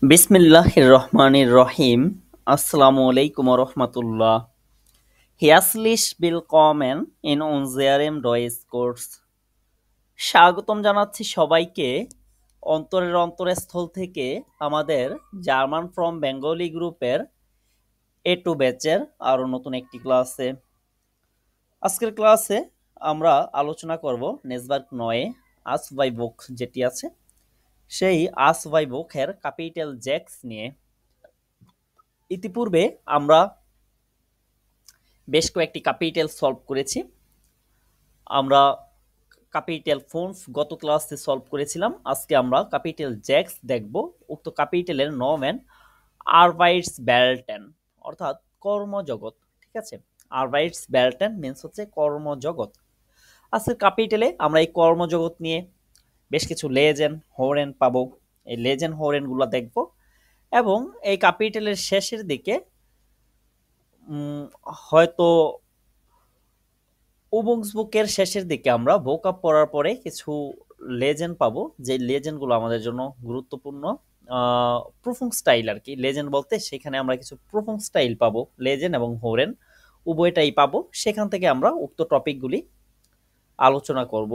বিসমিল্লাহির রহমানির রহিম। আসসালামু আলাইকুম রহমতুল্লাহ। Herzlich willkommen in unserem Deutschkurs। স্বাগতম জানাচ্ছি সবাইকে অন্তরের অন্তরস্থল থেকে আমাদের জার্মান ফ্রম বেঙ্গলি গ্রুপের A2 ব্যাচের আরও নতুন একটি ক্লাসে। আজকের ক্লাসে আমরা আলোচনা করব নেসবার্গ নয়ে আসভাইবুক যেটি আছে সেই আসভাইবুকের ক্যাপিটাল জ্যাক্স নিয়ে। ইতিপূর্বে আমরা বেশ কয়েকটি ক্যাপিটাল সলভ করেছি। আমরা ক্যাপিটাল ফোনস গত ক্লাসে সলভ করেছিলাম। আজকে আমরা ক্যাপিটাল জ্যাক্স দেখব। উক্ত ক্যাপিটালের নমেন আরবাইটস ব্যালটেন অর্থাৎ কর্মজগৎ। ঠিক আছে, আরবাইটস ব্যালটেন মিন্স হচ্ছে কর্মজগৎ। আজকের ক্যাপিটালে আমরা এই কর্মজগৎ নিয়ে বেশ কিছু লেজেন হোরেন পাবো। এই লেজেন হোরেনগুলো দেখব এবং এই ক্যাপিটালের শেষের দিকে হয়তো উবুংসবুকের শেষের দিকে আমরা ভোকাব পড়ার পরে কিছু লেজেন্ড পাবো, যে লেজেন্ডগুলো আমাদের জন্য গুরুত্বপূর্ণ। প্রুফিং স্টাইল আর কি, লেজেন্ড বলতে সেখানে আমরা কিছু প্রুফিং স্টাইল পাবো, লেজেন্ড এবং হোরেন উভয়টাই পাবো। সেখান থেকে আমরা উক্ত টপিকগুলি আলোচনা করব।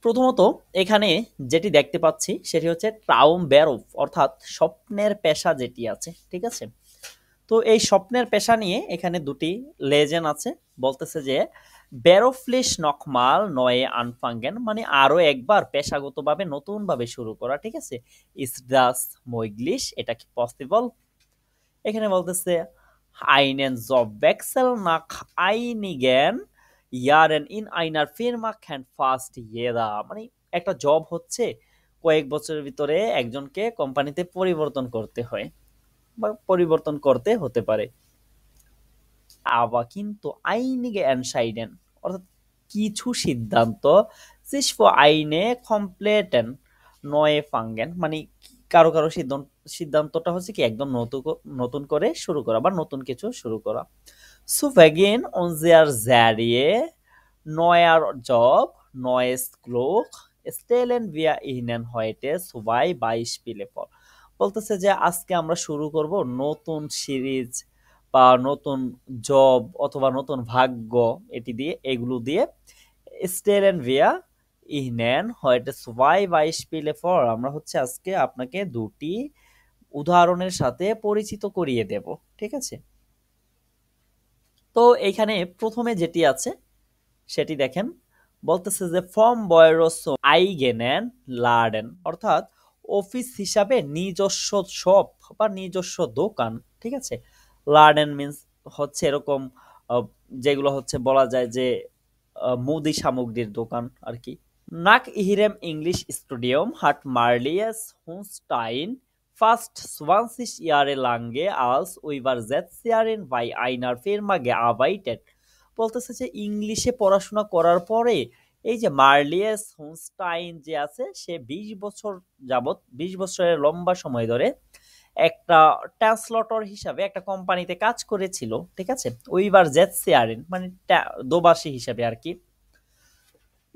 প্রথমত এখানে যেটি দেখতে পাচ্ছি সেটি হচ্ছে ট্রাউম ব্যারোফ অর্থাৎ স্বপ্নের পেশা যেটি আছে। ঠিক আছে, তো এই স্বপ্নের পেশা নিয়ে এখানে দুটি লেজেন্ড আছে। বলতেছে যে বেরোফ্লিশ নকমাল নয়ে আনফাঙ্গেন, মানে আরো একবার পেশাগতভাবে নতুনভাবে শুরু করা। ঠিক আছে, ইস দাস মইগ্লিশ, এটা কি পসিবল? এখানে বলতেছে আইনেন জব ওয়েক্সেল নাক আইনিগেন ইয়ারেন ইন আইনার ফিরমা ক্যান ফাস্ট ইয়েদা, মানে একটা জব হচ্ছে কয়েক বছরের ভিতরে একজনকে কোম্পানিতে পরিবর্তন করতে হয় বা পরিবর্তন করতে হতে পারে। আবার কিন্তু আইনিগে এনসাইডেন অর্থাৎ কিছু সিদ্ধান্ত সিসফ আইনে কমপ্লেটেন নয়ে ফাঙ্গেন, মানে কারো কারো সিদ্ধান্তটা হচ্ছে কি একদম নতুন করে শুরু করা বা নতুন কিছু শুরু করা। সুভেগিন অনজিয়ার জ্যারিয়ে নয়ার জব নয়েস ক্লোক স্টেলেন ভিয়া ইহনেন হয়েটে সুবাই বাইশ পিলেপর। বলতেছে যে আজকে আমরা শুরু করব নতুন সিরিজ বা নতুন জব অথবা নতুন ভাগ্য, এটি দিয়ে এগুলো দিয়ে স্টেলেন ভিয়া ইহনেন হয়েটে সুবাই বাইশ পিলেপর আমরা হচ্ছে আজকে আপনাকে দুটি উদাহরণের সাথে পরিচিত করিয়ে দেব। ঠিক আছে, তো এইখানে প্রথমে যেটি আছে সেটি দেখেন। বলতেছে যে ফর্ম বয়রস আইগেনেন লার্ডেন অর্থাৎ অফিস হিসাবে নিজস্ব শপ বা নিজস্ব দোকান। ঠিক আছে, লার্ডেন মিন্স হচ্ছে এরকম যেগুলো হচ্ছে বলা যায় যে মুদি সামগ্রীর দোকান আর কি। নাক ইহিরেম ইংলিশ স্টুডিয়াম হাট মার্লিয়াস হুনস্টাইন first 20 Jahre lange als Übersetzerin bei einer Firma gearbeitet। বলতেছে যে ইংলিশে পড়াশোনা করার পরে এই যে মার্লিয়াস হুনস্টাইন যে আছে সে 20 বছর যাবত 20 বছরের লম্বা সময় ধরে একটা ট্রান্সলেটর হিসাবে একটা কোম্পানিতে কাজ করেছিল। ঠিক আছে, ওইবার জেটসিয়ারেন মানে দোবাসী হিসাবে আর কি।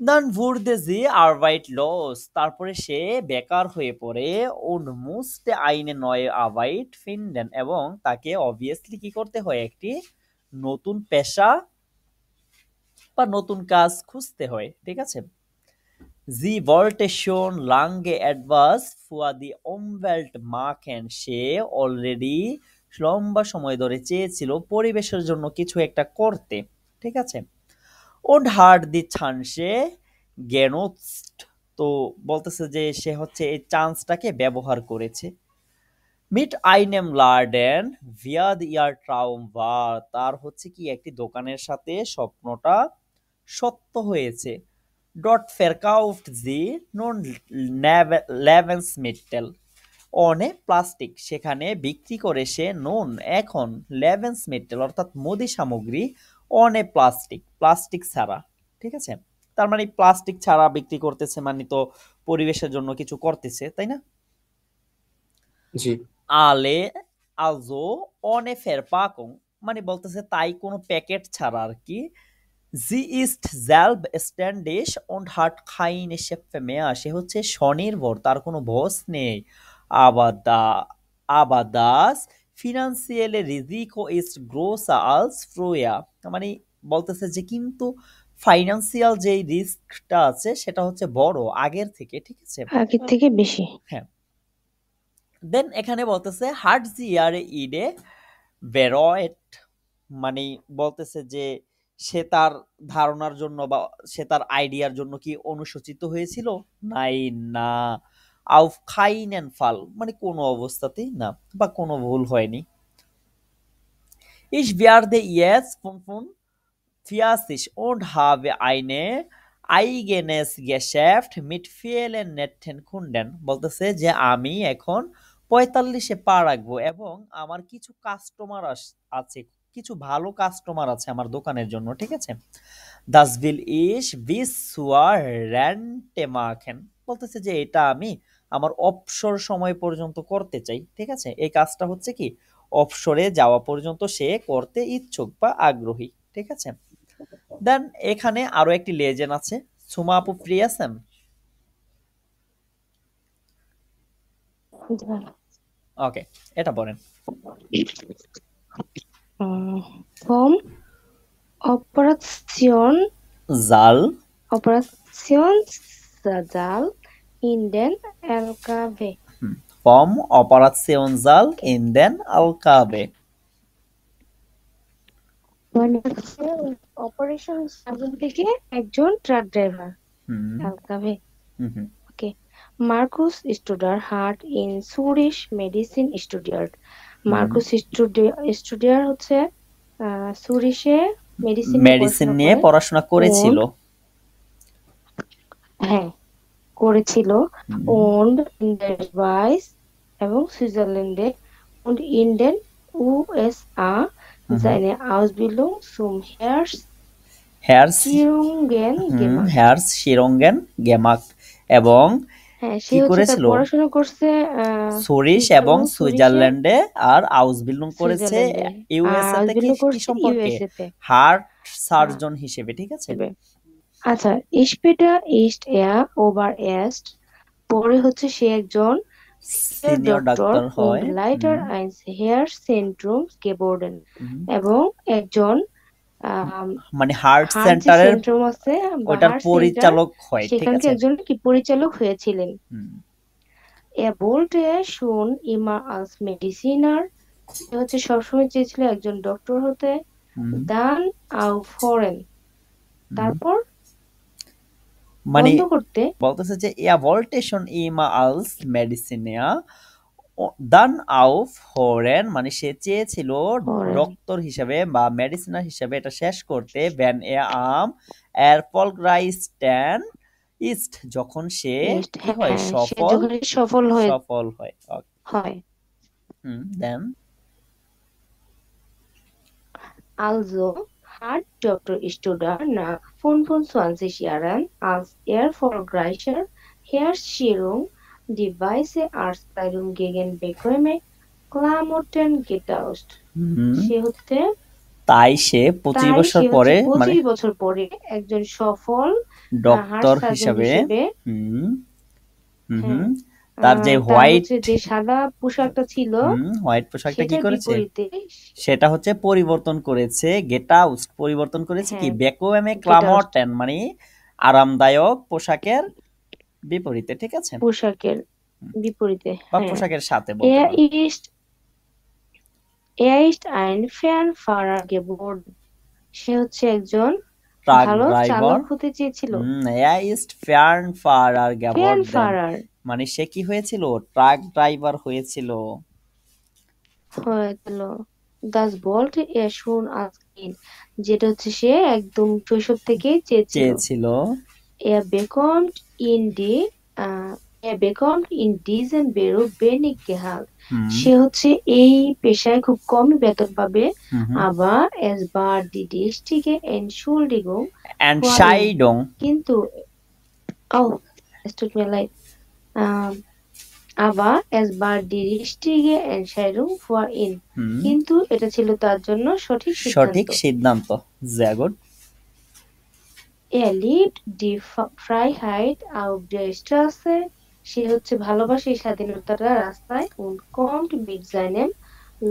দান wurde sie arbeitslos, তারপরে সে বেকার হয়ে পড়ে। und musste eine neue Arbeit finden, এবং তাকে অবভিয়াসলি কি করতে হয় একটি নতুন পেশা বা নতুন কাজ খুঁজতে হয়। ঠিক আছে, sie wollte schon lange etwas für die Umwelt machen, সে অলরেডি লম্বা সময় ধরে চেয়েছিল পরিবেশের জন্য কিছু একটা করতে। ঠিক আছে, und hat die Chance genutzt, তো বলতেছে যে সে হচ্ছে এই চান্সটাকে ব্যবহার করেছে। মিট আইনেম লার্ডেন ভিয়াদ ইয়ার ট্রাউম var, তার হচ্ছে কি একটি দোকানের সাথে স্বপ্নটা সত্য হয়েছে। Dot verkauft sie nun Lebensmittel অনে প্লাস্টিক, সেখানে বিক্রি করে সে নুন এখন লেভেন্সমিটেল অর্থাৎ মুদি সামগ্রী অনে প্লাস্টিক, প্লাস্টিক ছাড়া। ঠিক আছে, তার মানে প্লাস্টিক ছাড়া বিক্রি করতেছে, মানে তো পরিবেশের জন্য কিছু করতেছে, তাই না? জি। আলে আলজো অনে ফেরপাকং, মানে বলতেছে তাই কোনো প্যাকেট ছাড়া আর কি জি ইস্ট জেলব স্ট্যান্ডিশ und hat keine Chefs mehr, সে হচ্ছে স্বনির্ভর, তার কোনো বস নেই। aber da aber das finanzielle Risiko ist größer als früher, মানে বলতেছে যে কিন্তু ফাইন্যান্সিয়াল যে রিস্কটা আছে সেটা হচ্ছে বড় আগের থেকে, ঠিক আছে। আগের থেকে বেশি। হ্যাঁ, দেন এখানে বলতেছে হার্ট জিয়ারে ইডে বেরয়েট, মানে বলতেছে যে সে তার ধারণার জন্য বা সে তার আইডিয়ার জন্য কি অনুশোচিত হয়েছিল, নাই না, আউফ খাইনেন ফাল, মানে কোনো অবস্থাতেই না বা কোনো ভুল হয়নি। Ich werde jetzt 45 und habe eine eigenes Geschäft mit vielen netten Kunden, বলতেছে যে আমি এখন 45-এ পা রাখবো এবং আমার কিছু কাস্টমার আছে, কিছু ভালো কাস্টমার আছে আমার দোকানের জন্য, ঠিক আছে। Das will ich bis zur Rente machen, বলতেছে যে এটা আমি আমার অবসর সময় পর্যন্ত করতে চাই, ঠিক আছে। এই কাজটা হচ্ছে কি অবসরে যাওয়া পর্যন্ত সে করতে ইচ্ছুক বা আগ্রহী, ঠিক আছে। দেন এখানে আরো একটি লেজেন্ড আছে, সুমা আপু ফ্রি আছেন? ওকে, এটা বলেন। Vom Operation জাল Operationssaal in den LKW. vom Operationssaal in den LKW, মানে অপারেশন সার্জন থেকে একজন ট্রাক ড্রাইভার হুম এলকাভে। হুম হুম ওকে, মার্কুস স্টুডার হার্ট ইন সুরিশ মেডিসিন স্টুডিয়ার্ড। মার্কুস স্টুডিয়ার হচ্ছে সুরিশে মেডিসিন নিয়ে পড়াশোনা করেছিল, হ্যাঁ করেছিল। und in der Schweiz এবং সুইজারল্যান্ডে und in den USA seine Ausbildung zum Herzchirurgen gemacht এবং সে হচ্ছে তার পড়াশোনা করছে সুরিশ এবং সুইজারল্যান্ডে আর আউসবিল্ডিং করেছে ইউএসএ থেকে, কি সম্পর্কে হার্ট সার্জন হিসেবে, ঠিক আছে। আচ্ছা, স্পেটা ইস্ট এয়া ওভার এস্ট, পরে হচ্ছে সে একজন সিনিয়র ডাক্তার হয়, লাইটার আইন্স হেয়ার সেন্ট্রুম গেবোর্ডেন, এবং একজন মানে হার্ট সেন্টারের সেন্ট্রুম আছে ওটার পরিচালক হয়, ঠিক সেখানে আছে। একজন কি পরিচালক হয়েছিলেন। এ বলতে শুন ইমা আলস মেডিসিনার, সে হচ্ছে সবসময় চেয়েছিল একজন ডক্টর হতে। দান আউ ফরেন, তারপর মানে বন্ধ করতে বলতেছে যে ইয়া ভল্টেশন ইমা আলস মেডিসিনিয়া দান আউফ হরেন, মানে সে চেয়েছিল ডক্টর হিসেবে বা মেডিসিনার হিসেবে এটা শেষ করতে। ভ্যান এ আম এরপলগ্রাইস্টেন ইস্ট, যখন সে কি হয় সফল হয়। দেন Also hat Dr. Studer nach 25 Jahren als erfolgreicher Herzchirurg die weiße Arztkleidung gegen bequeme Klamotten getauscht. সে হচ্ছে তাই সে 25 বছর পরে, মানে 25 বছর পরে একজন সফল ডক্টর হিসেবে তার যে হোয়াইট যে সাদা পোশাকটা ছিল, হোয়াইট পোশাকটা কি করেছে, সেটা হচ্ছে পরিবর্তন করেছে, গেটাউস্ট পরিবর্তন করেছে কি বেকোয়েমে ক্লামটেন, মানে আরামদায়ক পোশাকের বিপরীতে, ঠিক আছে। পোশাকের বিপরীতে বা পোশাকের সাথে বলতে পারো। Er ist ein Fernfahrer geworden, সে হচ্ছে একজন ভালো চালক হতে চেয়েছিল। Er ist Fernfahrer geworden, মানে সে কি হয়েছিল, ট্রাক ড্রাইভার হয়েছিল। Das wollte er schon als Kind, যেটা হচ্ছে সে একদম শৈশব থেকেই চেয়েছিল। Er bekommt in diesem Beruf wenig Gehalt, সে হচ্ছে এই পেশায় খুব কম বেতন পাবে। aber es war die richtige Entschuldigung, কিন্তু es tut mir leid, aber es war die richtige Entscheidung für ihn, কিন্তু এটা ছিল তার জন্য সঠিক সিদ্ধান্ত। sehr gut. Er liebt die Freiheit auf der Straße. সে হচ্ছে ভালোবাসে স্বাধীনতাটা রাস্তায় und kommt mit seinem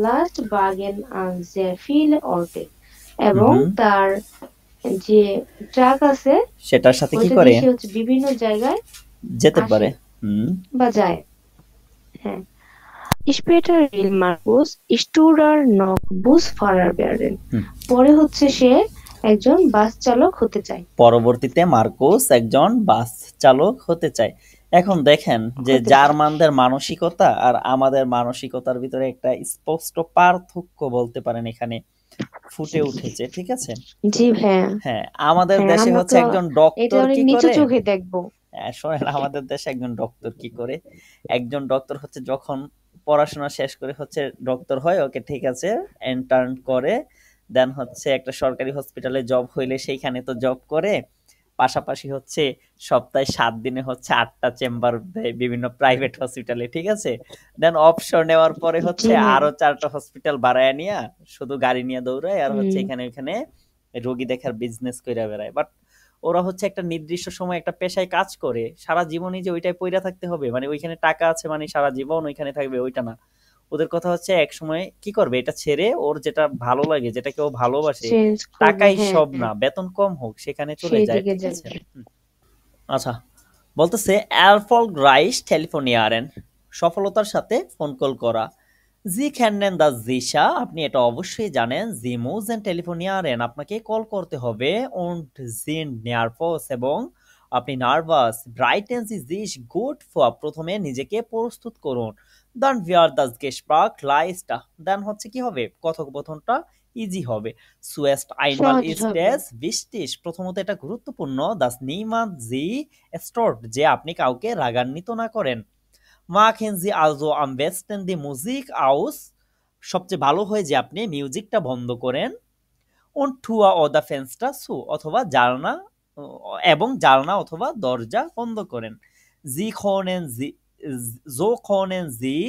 Lastwagen an sehr viele Orte. এবং হুম তার যে ট্রাক আছে সেটার সাথে কি ওইটা করে দিয়ে সে হচ্ছে বিভিন্ন জায়গায় যেতে আসে পারে? হুম বা যায়। হ্যাঁ। Später will Markus Studer noch Busfahrer werden. হুম পরে হচ্ছে সে একজন বাস চালক হতে চায়। পরবর্তীতে মার্কুস একজন বাস চালক হতে চায়। এখন দেখেন যে হতে চায়। জার্মানদের মানসিকতা আর আমাদের মানসিকতার ভিতরে একটা স্পষ্ট পার্থক্য বলতে পারেন এখানে ফুটে উঠেছে, ঠিক আছে? জি ভাইয়া। হ্যাঁ, আমাদের হ্যাঁ, দেশে আমরা হচ্ছে তো একজন এটা ডক্টর অনেক কি নিচু করে, চোখে দেখবো। শোনেন আমাদের দেশে একজন ডক্টর কি করে, একজন ডক্টর হচ্ছে যখন পড়াশোনা শেষ করে হচ্ছে ডক্টর হয়, ওকে ঠিক আছে ইন্টার্ন করে, দেন হচ্ছে একটা সরকারি হসপিটালে জব হইলে সেইখানে তো জব করে, পাশাপাশি হচ্ছে সপ্তাহে 7 দিনে হচ্ছে 8টা চেম্বার দেয় বিভিন্ন প্রাইভেট হসপিটালে, ঠিক আছে? দেন অবসর নেওয়ার পরে জি হচ্ছে ভাইয়া। আরো 4টা হসপিটাল বাড়ায় নিয়া শুধু গাড়ি নিয়ে দৌড়ায় আর হচ্ছে হুম। এখানে ওখানে রোগী দেখার বিজনেস কইরা বেড়ায়। বাট ওরা হচ্ছে একটা নির্দিষ্ট সময় একটা পেশায় কাজ করে, সারা জীবনই যে ওইটাই পইরা থাকতে হবে, মানে ওইখানে টাকা আছে মানে সারা জীবন ওইখানে থাকবে ওইটা না। ওদের কথা হচ্ছে এক সময় কি করবে, এটা ছেড়ে ওর যেটা ভালো লাগে, যেটাকে ও ভালোবাসে, চেঞ্জ করবে। টাকাই হ্যাঁ সব না, হ্যাঁ। বেতন কম হোক সেখানে চলে সেই যায়, দিকে ঠিক আছে? যাবে। আচ্ছা, বলতেছে erfolgreich telefonieren, সফলতার সাথে ফোন কল করা। জি kennen das sicher, আপনি এটা অবশ্যই জানেন। জি müssen telefonieren, আপনাকে কল করতে হবে। und sind nervös, এবং আপনি nervous. bereiten Sie sich gut vor, প্রথমে নিজেকে প্রস্তুত করুন। dann wird das Gespräch leichter, দেন হচ্ছে কি হবে, কথোপকথনটা ইজি হবে। zuerst einmal সহজ ist হবে। es wichtig, প্রথমত এটা গুরুত্বপূর্ণ, dass niemand Sie stört, যে আপনি কাউকে রাগান্বিত না করেন। machen Sie also am besten die Musik aus, সবচেয়ে ভালো হয় যে আপনি মিউজিকটা বন্ধ করেন। und Tür oder Fenster zu, অথবা জানলা এবং জানলা অথবা দরজা বন্ধ করেন। Sie können Sie so können Sie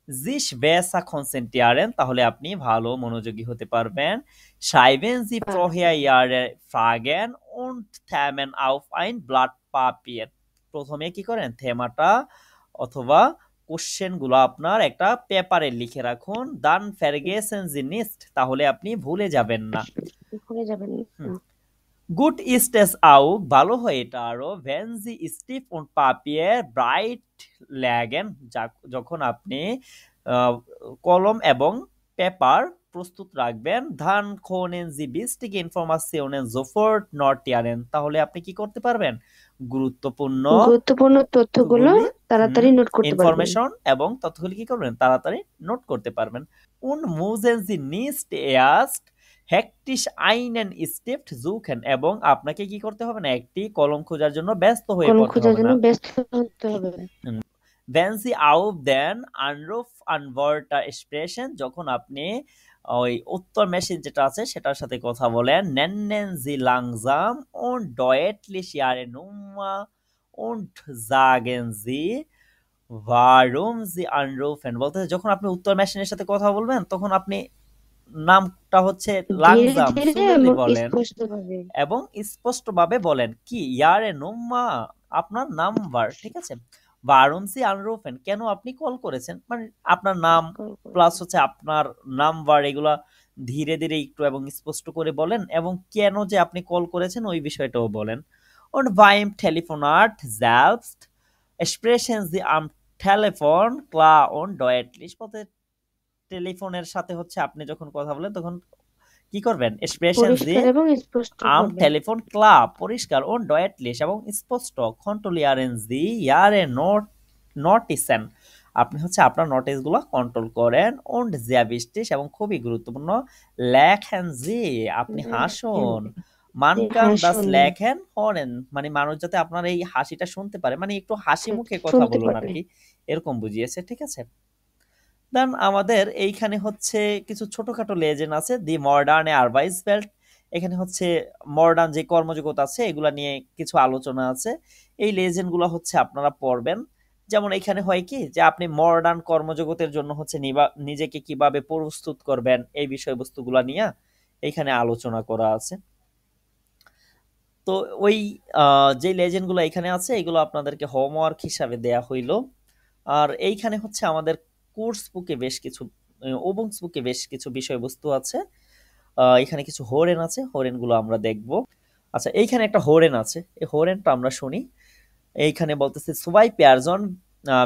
sich besser konzentrieren, তাহলে আপনি ভালো মনোযোগী হতে পারবেন। schreiben Sie vorher Ihre Fragen und Themen auf ein Blatt Papier, প্রথমে কি করেন, থেমাটা অথবা কোশ্চেন গুলো আপনার একটা পেপারে লিখে রাখুন। dann vergessen Sie nicht, তাহলে আপনি ভুলে যাবেন না। ভুলে যাবেন। Gut ist es auch, ভালো হয় এটা আরো, wenn Sie Stift und Papier bright legen, যখন আপনি কলম এবং পেপার প্রস্তুত রাখবেন। dann können Sie wichtige Informationen sofort notieren, তাহলে আপনি কি করতে পারবেন, গুরুত্বপূর্ণ তথ্যগুলো তাড়াতাড়ি নোট করতে পারবেন। ইনফরমেশন এবং তথ্যগুলি কি করবেন, তাড়াতাড়ি নোট করতে পারবেন। und müssen Sie nicht erst hektisch einen Stift suchen, এবং আপনাকে কি করতে হবে না, একটি কলম খোঁজার জন্য ব্যস্ত হয়ে কলম পড়তে খোঁজার হবে জন্য না। ব্যস্ত হতে হবে। wenn Sie auf den Anruf Antworter sprechen, যখন আপনি ওই উত্তর মেশিন যেটা আছে সেটার সাথে কথা বলেন। nennen Sie langsam und deutlich Ihre Nummer und sagen Sie warum Sie anrufen, বলতে যখন আপনি উত্তর মেশিনের সাথে কথা বলবেন তখন আপনি নামটা হচ্ছে ধীরে লাংজাম ধীরে স্লোলি এবং বলেন স্পষ্টভাবে। এবং স্পষ্টভাবে বলেন কি ইয়ারে নোম্মা, আপনার নাম্বার, ঠিক আছে? warum Sie anrufen, কেন আপনি কল করেছেন, মানে আপনার নাম প্লাস হচ্ছে আপনার নাম্বার, এগুলা ধীরে ধীরে একটু এবং স্পষ্ট করে বলেন, এবং কেন যে আপনি কল করেছেন ওই বিষয়টাও বলেন। und beim Telefonat selbst sprechen Sie am Telefon klar und deutlich, বলতে টেলিফোনের সাথে হচ্ছে আপনি যখন কথা বলেন তখন কি করবেন, sprechen Sie পরিষ্কার এবং স্পষ্ট am হবে। Telefon klar, পরিষ্কার, und deutlich এবং স্পষ্ট, kontrollieren Sie Ihre Notizen, আপনি হচ্ছে আপনার নোটিস গুলো কন্ট্রোল করেন। und sehr wichtig, এবং খুবই গুরুত্বপূর্ণ, লেখেন Sie, আপনি হাসুন। man kann das Lächeln hören, মানে মানুষ যাতে আপনার এই হাসিটা শুনতে পারে, মানে একটু হাসি মুখে কথা বলুন আর কি, এরকম বুঝিয়েছে, ঠিক আছে? দেন আমাদের এইখানে হচ্ছে কিছু ছোটখাটো লেজেন্ড আছে। দি মডার্ন আরবাইসফেল্ট, এখানে হচ্ছে মডার্ন যে কর্মজগৎ আছে এগুলা নিয়ে কিছু আলোচনা আছে। এই লেজেন্ড গুলো হচ্ছে আপনারা পড়বেন। যেমন এখানে হয় কি যে আপনি মডার্ন কর্মজগতের জন্য হচ্ছে নিজেকে কিভাবে প্রস্তুত করবেন, এই বিষয়বস্তুগুলা নিয়ে এইখানে আলোচনা করা আছে। তো ওই যে লেজেন্ডগুলো এখানে আছে এগুলো আপনাদেরকে হোমওয়ার্ক হিসাবে দেয়া হইলো। আর এইখানে হচ্ছে আমাদের কোর্স বুকে বেশ কিছু ওবুংস বুকে বেশ কিছু বিষয়বস্তু আছে। এখানে কিছু হোরেন আছে, হোরেনগুলো আমরা দেখব। আচ্ছা, এইখানে একটা হোরেন আছে, এই হোরেনটা আমরা শুনি। এইখানে বলতেছে সুবাই পেয়ারজন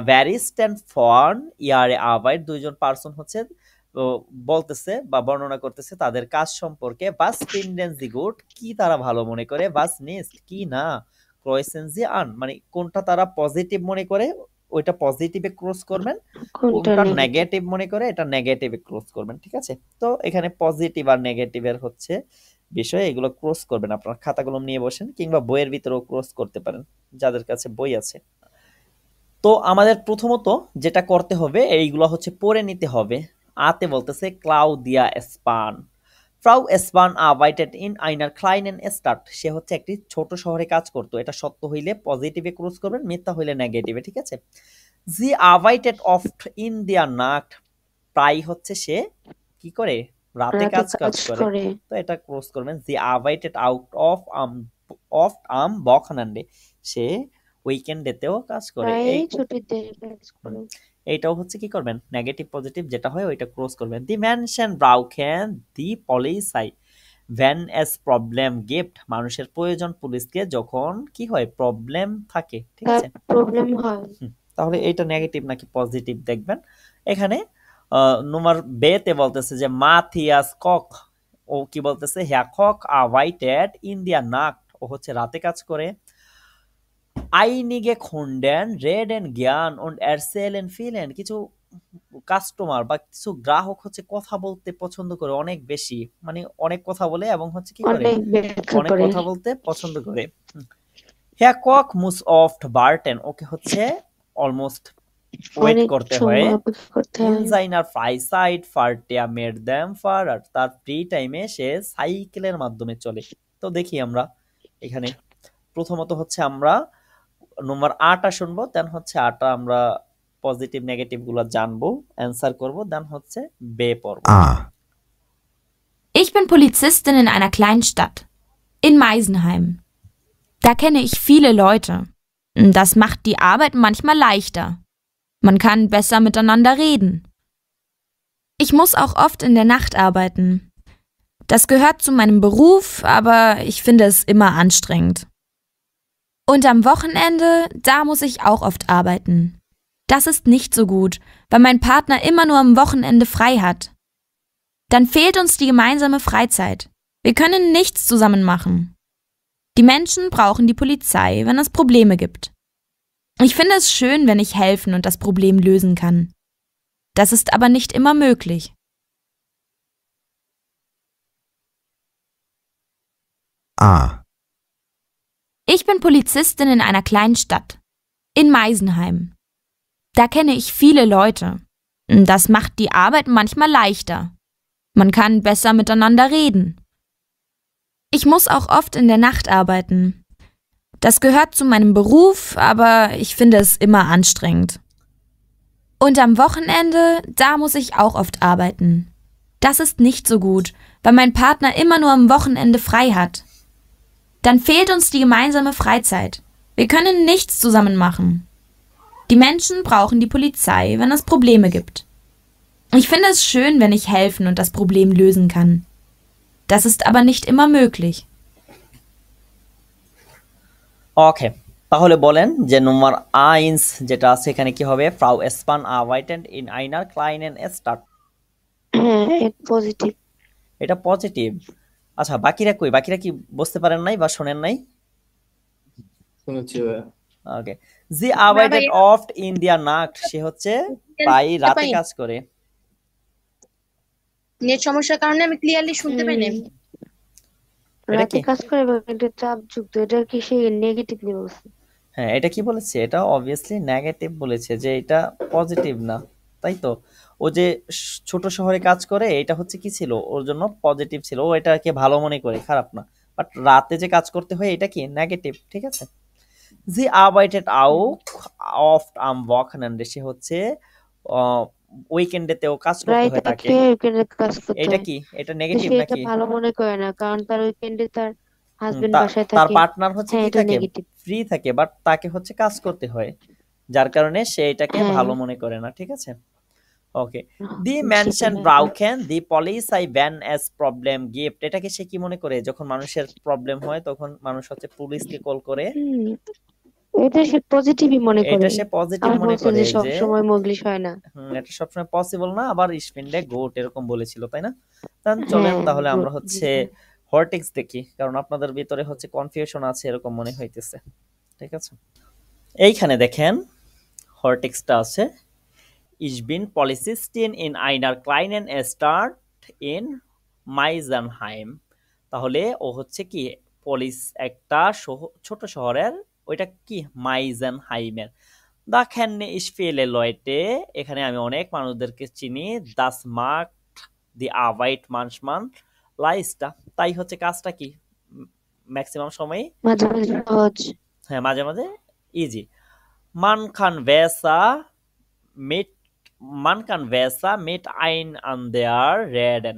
ভ্যারিস্ট অ্যান্ড ফর্ন ইয়ারে আবাইড, দুইজন পার্সন হচ্ছে বলতেছে বা বর্ণনা করতেছে তাদের কাজ সম্পর্কে। বাস ফিন্ডেন্সি গুড, কি তারা ভালো মনে করে, বাস নিস্ট কি না, ক্রয়েসেন্সি আন মানে কোনটা তারা পজিটিভ মনে করে ওইটা পজিটিভে ক্রস করবেন, কোনটা নেগেটিভ মনে করে এটা নেগেটিভে ক্রস করবেন। ঠিক আছে, তো এখানে পজিটিভ আর নেগেটিভের হচ্ছে বিষয়, এগুলো ক্রস করবেন। আপনার খাতাগুলো নিয়ে বসেন কিংবা বইয়ের ভিতরেও ক্রস করতে পারেন যাদের কাছে বই আছে। তো আমাদের প্রথমত যেটা করতে হবে এইগুলো হচ্ছে পড়ে নিতে হবে। আতে বলতেছে ক্লাউদিয়া স্পান, ফ্রাউ স্পান আরবাইটেট ইন আইনার ক্লাইনেন স্টার্ট, সে হচ্ছে একটি ছোট শহরে কাজ করতো। এটা সত্য হইলে পজিটিভে ক্রস করবেন, মিথ্যা হইলে নেগেটিভে। ঠিক আছে, জি আরবাইটেট অফট ইন দিয়া নাট, প্রায় হচ্ছে সে কি করে রাতে কাজ করে, তো এটা ক্রস করবেন। জি আরবাইটেট আউট অফ আম বকনান্ডে, সে উইকেন্ডেতেও কাজ করে, এইটাও হচ্ছে কি করবেন নেগেটিভ পজিটিভ যেটা হয় ওইটা ক্রস করবেন। দি মেনশন ব্রাউকেন দি পলিসাই ভ্যান এস প্রবলেম গিফট, মানুষের প্রয়োজন পুলিশকে যখন কি হয় প্রবলেম থাকে। ঠিক আছে, প্রবলেম হয়। তাহলে এইটা নেগেটিভ নাকি পজিটিভ দেখবেন। এখানে নম্বর বেতে বলতেছে যে মাথিয়াস কক, ও কি বলতেছে হ্যাঁ কক আরবাইটেট ইন দিয়া নাক্ট, ও হচ্ছে রাতে কাজ করে। আইনিগে খুন্ডেন রেডেন জ্ঞান und erzählen vielen, কিছু কাস্টমার বা কিছু গ্রাহক হচ্ছে কথা বলতে পছন্দ করে অনেক বেশি, মানে অনেক কথা বলে এবং হচ্ছে কি করে অনেক কথা বলতে পছন্দ করে। হ্যাঁ কক মুস অফট বার্টেন, ওকে হচ্ছে অলমোস্ট ওয়েট করতে হয়। ইন সাইনার ফ্রাইসাইড ফারটিয়া মেড দেম ফার, আর তার ফ্রি টাইমে সে সাইকেলের মাধ্যমে চলে। তো দেখি আমরা এখানে প্রথমত হচ্ছে আমরা নম্বর 8টা শুনবো, দেন হচ্ছে 8টা আমরা পজিটিভ নেগেটিভ গুলো জানবো, অ্যানসার করব, দেন হচ্ছে বে পড়ব। Ich bin Polizistin in einer kleinen Stadt, in Meisenheim. Da kenne ich viele Leute. Das macht die Arbeit manchmal leichter. Man kann besser miteinander reden. Ich muss auch oft in der Nacht arbeiten. Das gehört zu meinem Beruf, aber ich finde es immer anstrengend. Und am Wochenende, da muss ich auch oft arbeiten. Das ist nicht so gut, weil mein Partner immer nur am Wochenende frei hat. Dann fehlt uns die gemeinsame Freizeit. Wir können nichts zusammen machen. Die Menschen brauchen die Polizei, wenn es Probleme gibt. Ich finde es schön, wenn ich helfen und das Problem lösen kann. Das ist aber nicht immer möglich. Ich bin Polizistin in einer kleinen Stadt, in Meisenheim. Da kenne ich viele Leute. Das macht die Arbeit manchmal leichter. Man kann besser miteinander reden. Ich muss auch oft in der Nacht arbeiten. Das gehört zu meinem Beruf, aber ich finde es immer anstrengend. Und am Wochenende, da muss ich auch oft arbeiten. Das ist nicht so gut, weil mein Partner immer nur am Wochenende frei hat. Dann fehlt uns die gemeinsame Freizeit. Wir können nichts zusammen machen. Die Menschen brauchen die Polizei, wenn es Probleme gibt. Ich finde es schön, wenn ich helfen und das Problem lösen kann. Das ist aber nicht immer möglich. ওকে, তাহলে বলেন যে নম্বর 1 যেটা আছে এখানে কি হবে? ফ্রাউ span আরবাইটেন in আইনার ক্লাইনেন স্টার্ট, পজিটিভ, এটা পজিটিভ। আচ্ছা, বাকিরা কই? বাকিরা কি বুঝতে পারেন নাই বা শুনেন নাই? শুনেছি। ওকে, জি আরবাইটেড অফট ইন দিয়া নাক্ট, সে হচ্ছে প্রায় রাতে কাজ করে। নেট সমস্যার কারণে আমি ক্লিয়ারলি শুনতে পাই না। রাতে কাজ করে এটা চাপযুক্ত, এটা কি সে নেগেটিভলি বলছে? হ্যাঁ, এটা কি বলেছে? এটা অবভিয়াসলি নেগেটিভ বলেছে, যে এটা পজিটিভ না, তাই তো? ও যে ছোট শহরে কাজ করে এটা হচ্ছে কি ছিল ওর জন্য পজিটিভ ছিল, ও এটাকে ভালো মনে করে, খারাপ না। বাট রাতে যে কাজ করতে হয় এটা কি নেগেটিভ। ঠিক আছে, জি আরবাইটেড আউট অফ আম ওয়াকেন্ডে, সে হচ্ছে উইকেন্ডেতেও কাজ করতে হয় তাকে। এটা কি এটা নেগেটিভ নাকি? ভালো মনে করে না, কারণ তার উইকেন্ডে তার হাজবেন্ড বাসায় তার থাকে। পার্টনার হচ্ছে হ্যাঁ, কি এটা থাকে, নেগেটিভ। ফ্রি থাকে, বাট তাকে হচ্ছে কাজ করতে হয়, যার কারণে সে এটাকে হ্যাঁ, ভালো মনে করে না। ঠিক আছে, ওকে। দি সেটাই মেনশন হয়। ব্রাউকেন দি পলিস আই ব্যান অ্যাজ প্রবলেম গিফট, এটাকে সে কি মনে করে, যখন মানুষের প্রবলেম হয় তখন মানুষ হচ্ছে পুলিশকে কল করে, হুম, এটা সে পজিটিভই মনে এটা করে। সে পজিটিভ আবার মনে বলছে করে যে সব যে সময় মগলিশ হয় না। এটা সবসময় পসিবল না, আবার স্পেন্ডে গোট এরকম বলেছিল, তাই না? চলেন হ্যাঁ, তাহলে আমরা গুড হচ্ছে বুঝলাম। হরটেক্স দেখি, কারণ আপনাদের ভিতরে হচ্ছে কনফিউশন আছে এরকম মনে হইতেছে। ঠিক আছে, এইখানে দেখেন হরটেক্সটা আছে। Ich bin Polizistin in einer kleinen Stadt in Meisenheim। তাহলে ও হচ্ছে কি পুলিশ একটা ছোট শহরের, ওইটা কি মাইজেনহাইমের। দা খেন্নে ইস ফেলে লয়টে, এখানে আমি অনেক মানুষদেরকে চিনি। দাস মার্ক দি আভাইট মানসমান লাইসটা, তাই হচ্ছে কাজটা কি ম্যাক্সিমাম সময়, মাঝে মাঝে সহজ। হ্যাঁ মাঝে মাঝে ইজি। মান খান ভেসা মিট Man kann Wässer mit ein an der reden.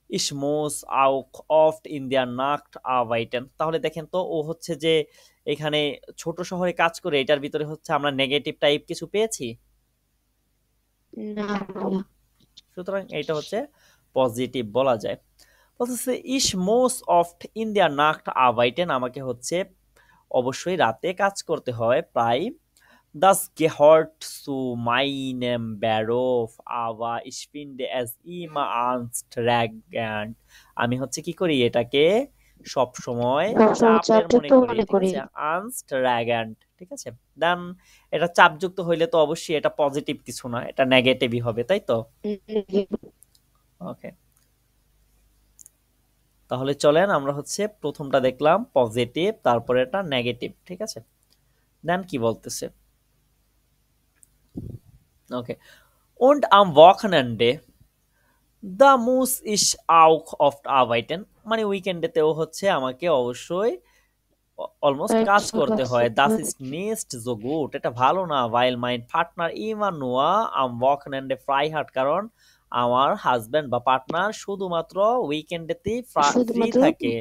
Ich muss auch oft in der Nacht arbeiten। তাহলে দেখেন তো ও হচ্ছে যে এখানে ছোট শহরে কাজ করে, এটার ভিতরে হচ্ছে আমরা নেগেটিভ টাইপ কিছু পেয়েছি, না, সুতরাং এটা হচ্ছে পজিটিভ বলা যায়। বলতেছে ich muss oft in der Nacht arbeiten, আমাকে হচ্ছে অবশ্যই রাতে কাজ করতে হয় প্রায়। Das gehört zu meinem Beruf, aber ich finde es immer anstrengend। আমি হচ্ছে কি করি, এটাকে সব সময় সবসময় চাপের মনে চাপযুক্ত করি। মনে ঠিক করি। আছে, anstrengend। ঠিক আছে, দেন এটা চাপযুক্ত হইলে তো অবশ্যই এটা পজিটিভ কিছু না, এটা নেগেটিভই হবে, তাই তো? ওকে, তাহলে চলেন আমরা হচ্ছে প্রথমটা দেখলাম পজিটিভ, তারপরে এটা নেগেটিভ। ঠিক আছে, দেন কি বলতেছে, okay. Und am Wochenende, da muss ich auch oft arbeiten। মানে উইকেন্ডেতেও হচ্ছে আমাকে অবশ্যই অলমোস্ট কাজ করতে হয়। Das ist nicht so gut, এটা ভালো না। Weil mein Partner immer nur am Wochenende frei hat, কারণ আমার হাজবেন্ড বা পার্টনার শুধুমাত্র উইকেন্ডেতেই ফ্রি থাকে।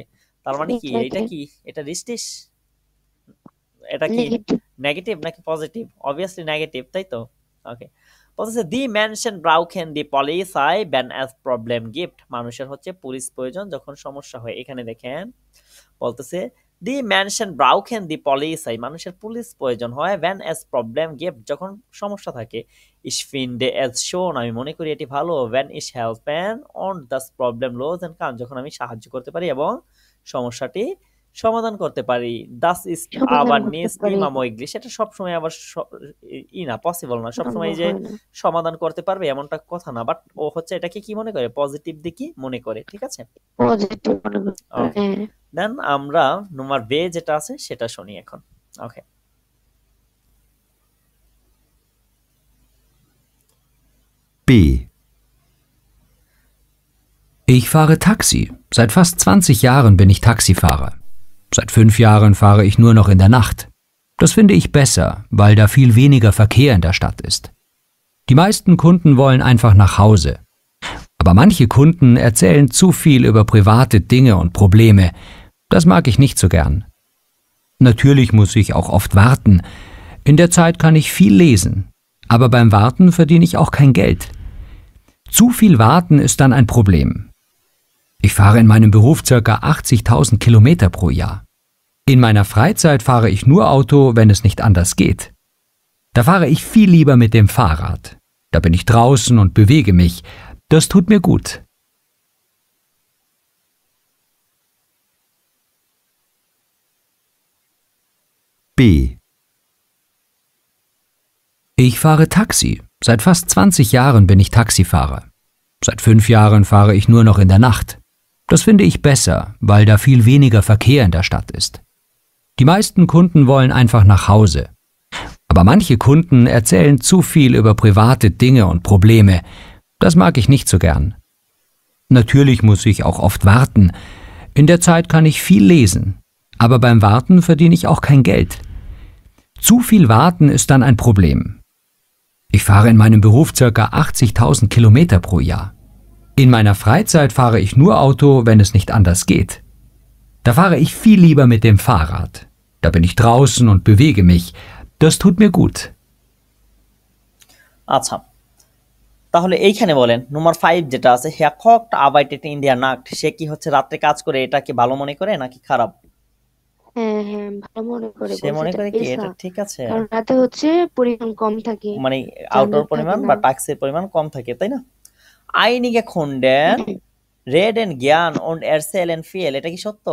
তার মানে কি এটা কি, এটা রিস্টিস, এটা কি নেগেটিভ নাকি পজিটিভ? অবভিয়াসলি নেগেটিভ, তাই তো? ওকে, বলতেছে দি মেনশন ব্রাউকেন দি পলিসাই ব্যান অ্যাজ প্রবলেম গিফট, মানুষের হচ্ছে পুলিশ প্রয়োজন যখন সমস্যা হয়। এখানে দেখেন বলতেছে দি মেনশন ব্রাউকেন দি পলিসাই, মানুষের পুলিশ প্রয়োজন হয়, ব্যান অ্যাজ প্রবলেম গিফট, যখন সমস্যা থাকে। ইস ফিন্ডে অ্যাজ শোন, আমি মনে করি এটি ভালো। ব্যান ইস হেল্পেন অন দাস প্রবলেম লোজ এন্ড কাম, যখন আমি সাহায্য করতে পারি এবং সমস্যাটি সমাধান করতে পারি। দাস ইজ আবার নিস্ট ইমা মৈগ্লিশ, এটা সবসময় আবার না পসিবল না, সবসময় যে সমাধান করতে পারবে এমনটা কথা না, বাট ও হচ্ছে এটাকে কি মনে করে, পজিটিভ দিকই মনে করে। ঠিক আছে, পজিটিভ মনে করে। দেন আমরা নম্বর বে যেটা আছে সেটা শুনি এখন। ওকে, B. Ich fahre Taxi. Seit fast 20 Jahren bin ich Taxifahrer. Seit 5 Jahren fahre ich nur noch in der Nacht. Das finde ich besser, weil da viel weniger Verkehr in der Stadt ist. Die meisten Kunden wollen einfach nach Hause. Aber manche Kunden erzählen zu viel über private Dinge und Probleme. Das mag ich nicht so gern. Natürlich muss ich auch oft warten. In der Zeit kann ich viel lesen. Aber beim Warten verdiene ich auch kein Geld. Zu viel Warten ist dann ein Problem. Ich fahre in meinem Beruf ca. 80.000 Kilometer pro Jahr. In meiner Freizeit fahre ich nur Auto, wenn es nicht anders geht. Da fahre ich viel lieber mit dem Fahrrad. Da bin ich draußen und bewege mich. Das tut mir gut. B. Ich fahre Taxi. Seit fast 20 Jahren bin ich Taxifahrer. Seit 5 Jahren fahre ich nur noch in der Nacht. Das finde ich besser, weil da viel weniger Verkehr in der Stadt ist. Die meisten Kunden wollen einfach nach Hause. Aber manche Kunden erzählen zu viel über private Dinge und Probleme. Das mag ich nicht so gern. Natürlich muss ich auch oft warten. In der Zeit kann ich viel lesen. Aber beim Warten verdiene ich auch kein Geld. Zu viel Warten ist dann ein Problem. Ich fahre in meinem Beruf ca. 80.000 Kilometer pro Jahr. In meiner Freizeit fahre ich nur Auto, wenn es nicht anders geht. Da fahre ich viel lieber mit dem Fahrrad. Da bin ich draußen und bewege mich. Das tut mir gut. আচ্ছা, তাহলে এইখানে বলেন number 5 যেটা আছে, হ্যাককট আবাইটেড in দিয়ার নাক্ট, সে কি হচ্ছে রাত্রে কাজ করে এটা কি ভালো মনে করে নাকি খারাপ? হ্যাঁ হ্যাঁ, ভালো মনে করে সে বলছে মনে এটা করে কি পেশা, এটা ঠিক আছে, কারণ রাতে হচ্ছে পরিমাণ কম থাকে, মানে আউটডোর যানজট থাকে পরিমাণ না। বা ট্যাক্সির পরিমাণ কম থাকে, তাই না? আইনিগে খুন্ডেন রেড এন্ড জ্ঞান und erzählen viel, এটা কি সত্য?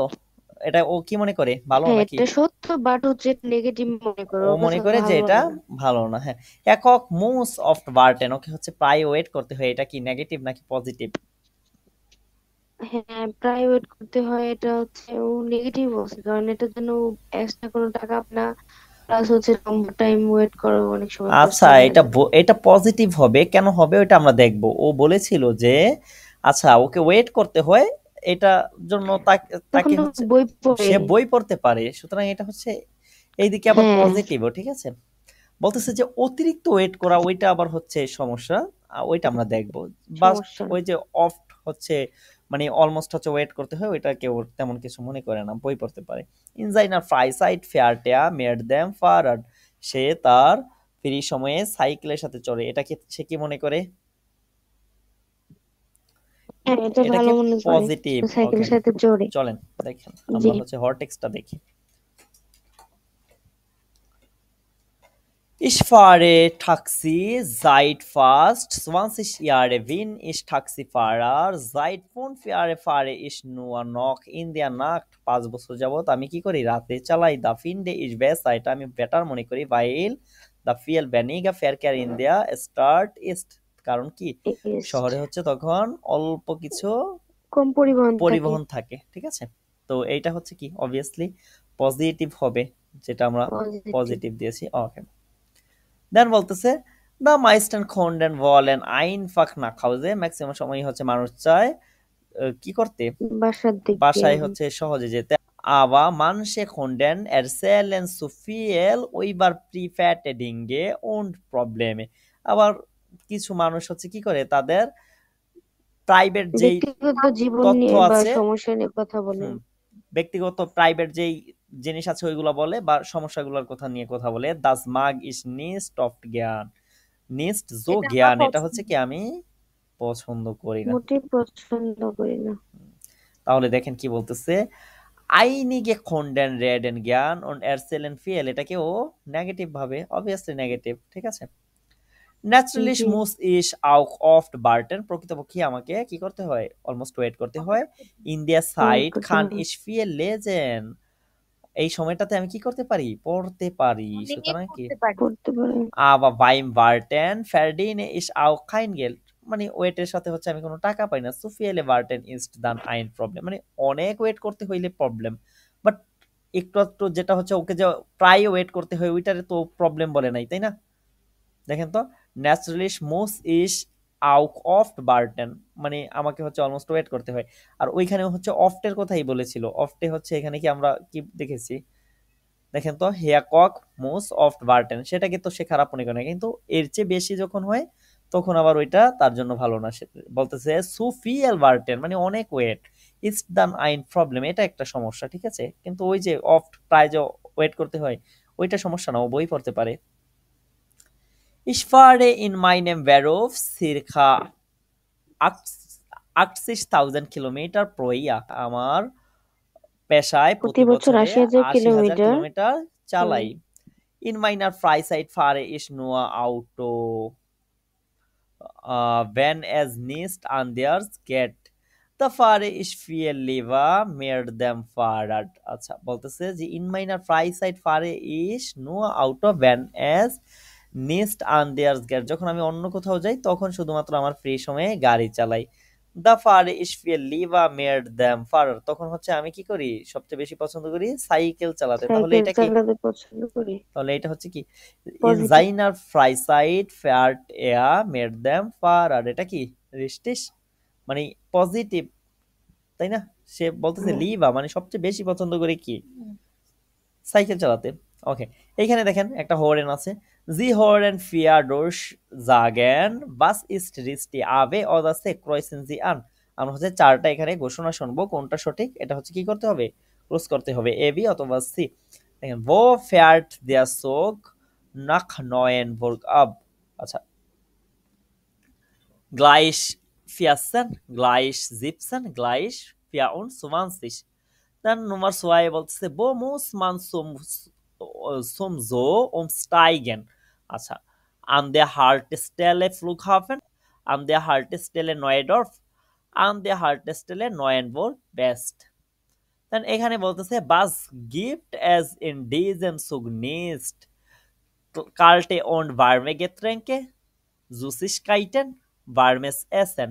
এটা ও কি মনে করে, ভালো হ্যাঁ নাকি? এটা সত্য, বাট হচ্ছে নেগেটিভ মনে করে, ও ওর মনে কাছে করে যে ভালো এটা লাগে না। ভালো না। হ্যাঁ, একক মোস্ট অফ বার্টেন, ওকে হচ্ছে প্রায় ওয়েট করতে হয়, এটা কি নেগেটিভ নাকি পজিটিভ? হ্যাঁ প্রায় ওয়েট করতে হয়, এটা হচ্ছে ও নেগেটিভ বলছে, কারণ এটার জন্য এক্সট্রা কোনো টাকা না, প্লাস হচ্ছে লম্বা টাইম ওয়েট করা অনেক সময় কষ্ট আচ্ছা, হয়ে এটা যায়। এটা পজিটিভ হবে, কেন হবে ওটা আমরা দেখব। ও বলেছিল যে আচ্ছা ওকে ওয়েট করতে হয়, এটা জন্য তখন তাকে ও হচ্ছে বই পড়ে। সে বই পড়তে পারে, সুতরাং এটা হচ্ছে এইদিকে আবার হ্যাঁ পজিটিভও, ঠিক আছে। বলতেছে যে অতিরিক্ত ওয়েট করা ওইটা আবার হচ্ছে সমস্যা, ওইটা আমরা দেখব। বাট সমস্যা। ওই যে অফট হচ্ছে মানে অলমোস্ট হচ্ছে ওয়েট করতে হয়, ওইটা কেউ তেমন কিছু মনে করে না, বই পড়তে পারে। ইনজাইনার ফ্রাইসাইড ফেয়ারটেয়া মেড দেম ফারাড, সে তার ফ্রি সময়ে সাইকেলের সাথে চড়ে, এটা কি সে কি মনে করে? হ্যাঁ এটা এটা ভালো কি মনে করে, পজিটিভ? ওকে, সাইকেলের সাথে জোরে। চলেন দেখেন জি আমরা হচ্ছে হরটেক্সটা দেখি। Ich fahre Taxi seit fast 20 Jahren. Bin ich Taxifahrer? Seit 5 Jahren fahre ich nur noch in der Nacht. 5 বছর যাবত আমি কি করি, রাতে চালাই। Da finde ich besser, এটা আমি বেটার মনে করি, weil the viel weniger Verkehr in der Stadt ist. কারণ কি, ইস্ট, শহরে হচ্ছে তখন অল্প কিছু কম পরিবহন থাকে। পরিবহন থাকে, ঠিক আছে। তো এইটা হচ্ছে কি অবভিয়াসলি পজিটিভ হবে, যেটা আমরা পজিটিভ। পজিটিভ দিয়েছি। ওকে, দেন বলতেছে দ্য মাইস্টেন খন্ডেন বলেন আইনফাক না খাওজে, ম্যাক্সিমাম সময় হচ্ছে মানুষ চায় কি করতে, বাসার দিকে। বাসায় হচ্ছে সহজে যেতে। আবা মানসে খন্ডেন erzählen zu viel über private Dinge und Probleme, আবার কিছু মানুষ হচ্ছে কি করে, তাদের প্রাইভেট যেই ব্যক্তিগত জীবন তথ্য নিয়ে বা আছে, সমস্যা নিয়ে কথা বলে। ব্যক্তিগত প্রাইভেট যেই জিনিস আছে ওইগুলো বলে, বা সমস্যাগুলোর কথা নিয়ে কথা বলে। দাস মাগ ইস নিস্ট অফ জ্ঞান, নিস্ট জো এটা আমার জ্ঞান, এটা পছন্দ। হচ্ছে কি আমি পছন্দ করি না। মোটেই পছন্দ করি না। তাহলে দেখেন কি বলতেছে, আইনিগে খন্ডেন রেডেন জ্ঞান অন এরসেলেন ফিয়েল, এটাকে ও নেগেটিভ ভাবে, অবভিয়াসলি নেগেটিভ, ঠিক আছে। ন্যাচারালি জি মুস ইস আউক অফট বার্টেন, প্রকৃতপক্ষে আমাকে কি করতে হয়, অলমোস্ট ওয়েট করতে হয়। ইন্ডিয়া ওয়েট সাইড করতে খান হবে, ইস ফিয়েল লেজেন, এই সময়টাতে আমি কি করতে পারি, পড়তে পারি, অনেক সুতরাং কি করতে পারি। করতে পারে। আবার বাইম বার্টেন ফার্ডিনে ইস আও কাইন গেল্ড, মানে ওয়েটের সাথে হচ্ছে আমি কোনো টাকা পাই না। সুফিয়েলে বার্টেন ইস দান আইন প্রবলেম, মানে অনেক ওয়েট করতে হইলে প্রবলেম, বাট একটু একটু যেটা হচ্ছে ওকে যে প্রায় ওয়েট করতে হয় ওইটারে তো প্রবলেম বলে নাই, তাই না? দেখেন তো, ন্যাচারালিস্ট মোস ইস আউক অফট বার্টেন, মানে আমাকে হচ্ছে অলমোস্ট ওয়েট করতে হয়। আর ওইখানে হচ্ছে অফটের কথাই বলেছিল, অফটে হচ্ছে এখানে কি আমরা কি দেখেছি, দেখেন তো, হেয়াকক মোস অফ বার্টেন, সেটাকে তো সে খারাপ মনে করে না, কিন্তু এর চেয়ে বেশি যখন হয় তখন আবার ওইটা তার জন্য ভালো না। সে বলতেছে সুফিয়াল বার্টেন, মানে অনেক ওয়েট, ইটস দান আইন প্রবলেম, এটা একটা সমস্যা, ঠিক আছে। কিন্তু ওই যে অফ প্রায় যে ওয়েট করতে হয় ওইটা সমস্যা না, ও বই পড়তে পারে। Ich fahre in meinem Beruf circa 80.000 Kilometer pro Jahr, আমার পেশায় প্রতি প্রতি বছর বছরে 80,000 80,000 কিলোমিটার। কিলোমিটার চালাই। In meiner Freizeit fahre ich nur Auto, wenn es nicht anders geht. Da fahre ich viel lieber mit dem Fahrrad. আচ্ছা, বলতেছে যে in meiner Freizeit fahre ich nur Auto, wenn es nicht anders geht, যখন আমি অন্য কোথাও যাই তখন শুধুমাত্র আমার ফ্রি সময়ে গাড়ি চালাই। দা ফারে ইস ফিল লিভা মেড দ্যাম ফার, তখন হচ্ছে আমি কি করি, সবচেয়ে বেশি পছন্দ করি সাইকেল চালাতে। তাহলে সাইকেল এটা কি, চালাতে পছন্দ করি। তাহলে এটা হচ্ছে কি ইন পজিটিভ। জাইনার ফ্রাইসাইড ফ্যাট এয়া মেড দ্যাম ফার, আর এটা কি রিস্টিস, মানে পজিটিভ, তাই না? সে বলতেছে লিভা মানে সবচেয়ে বেশি পছন্দ করে কি, সাইকেল চালাতে। ওকে, এইখানে দেখেন একটা হরেন আছে, জি হরেন ফিয়াডোস জাগেন বাস ইস্ট রিস্টি আবে অদাসে ক্রয়সেন জি আন, আমরা হচ্ছে চারটা এখানে ঘোষণা শুনবো, কোনটা সঠিক এটা হচ্ছে কি করতে হবে, ক্রস করতে হবে এ বি অথবা সি। দেখেন wo fährt der Zug nach Neuenburg ab? আচ্ছা, gleich 14, gleich 17, gleich 24। Dann Nummer 2 বলতেছে wo muss man zum Zoo umsteigen? আচ্ছা, an der Haltestelle Flughafen, an der Haltestelle Neudorf, an der Haltestelle Neuenburg West। Dann এখানে বলতেছে was gibt es in diesem Zug nicht? Kalte und warme Getränke, Süßigkeiten, warmes Essen।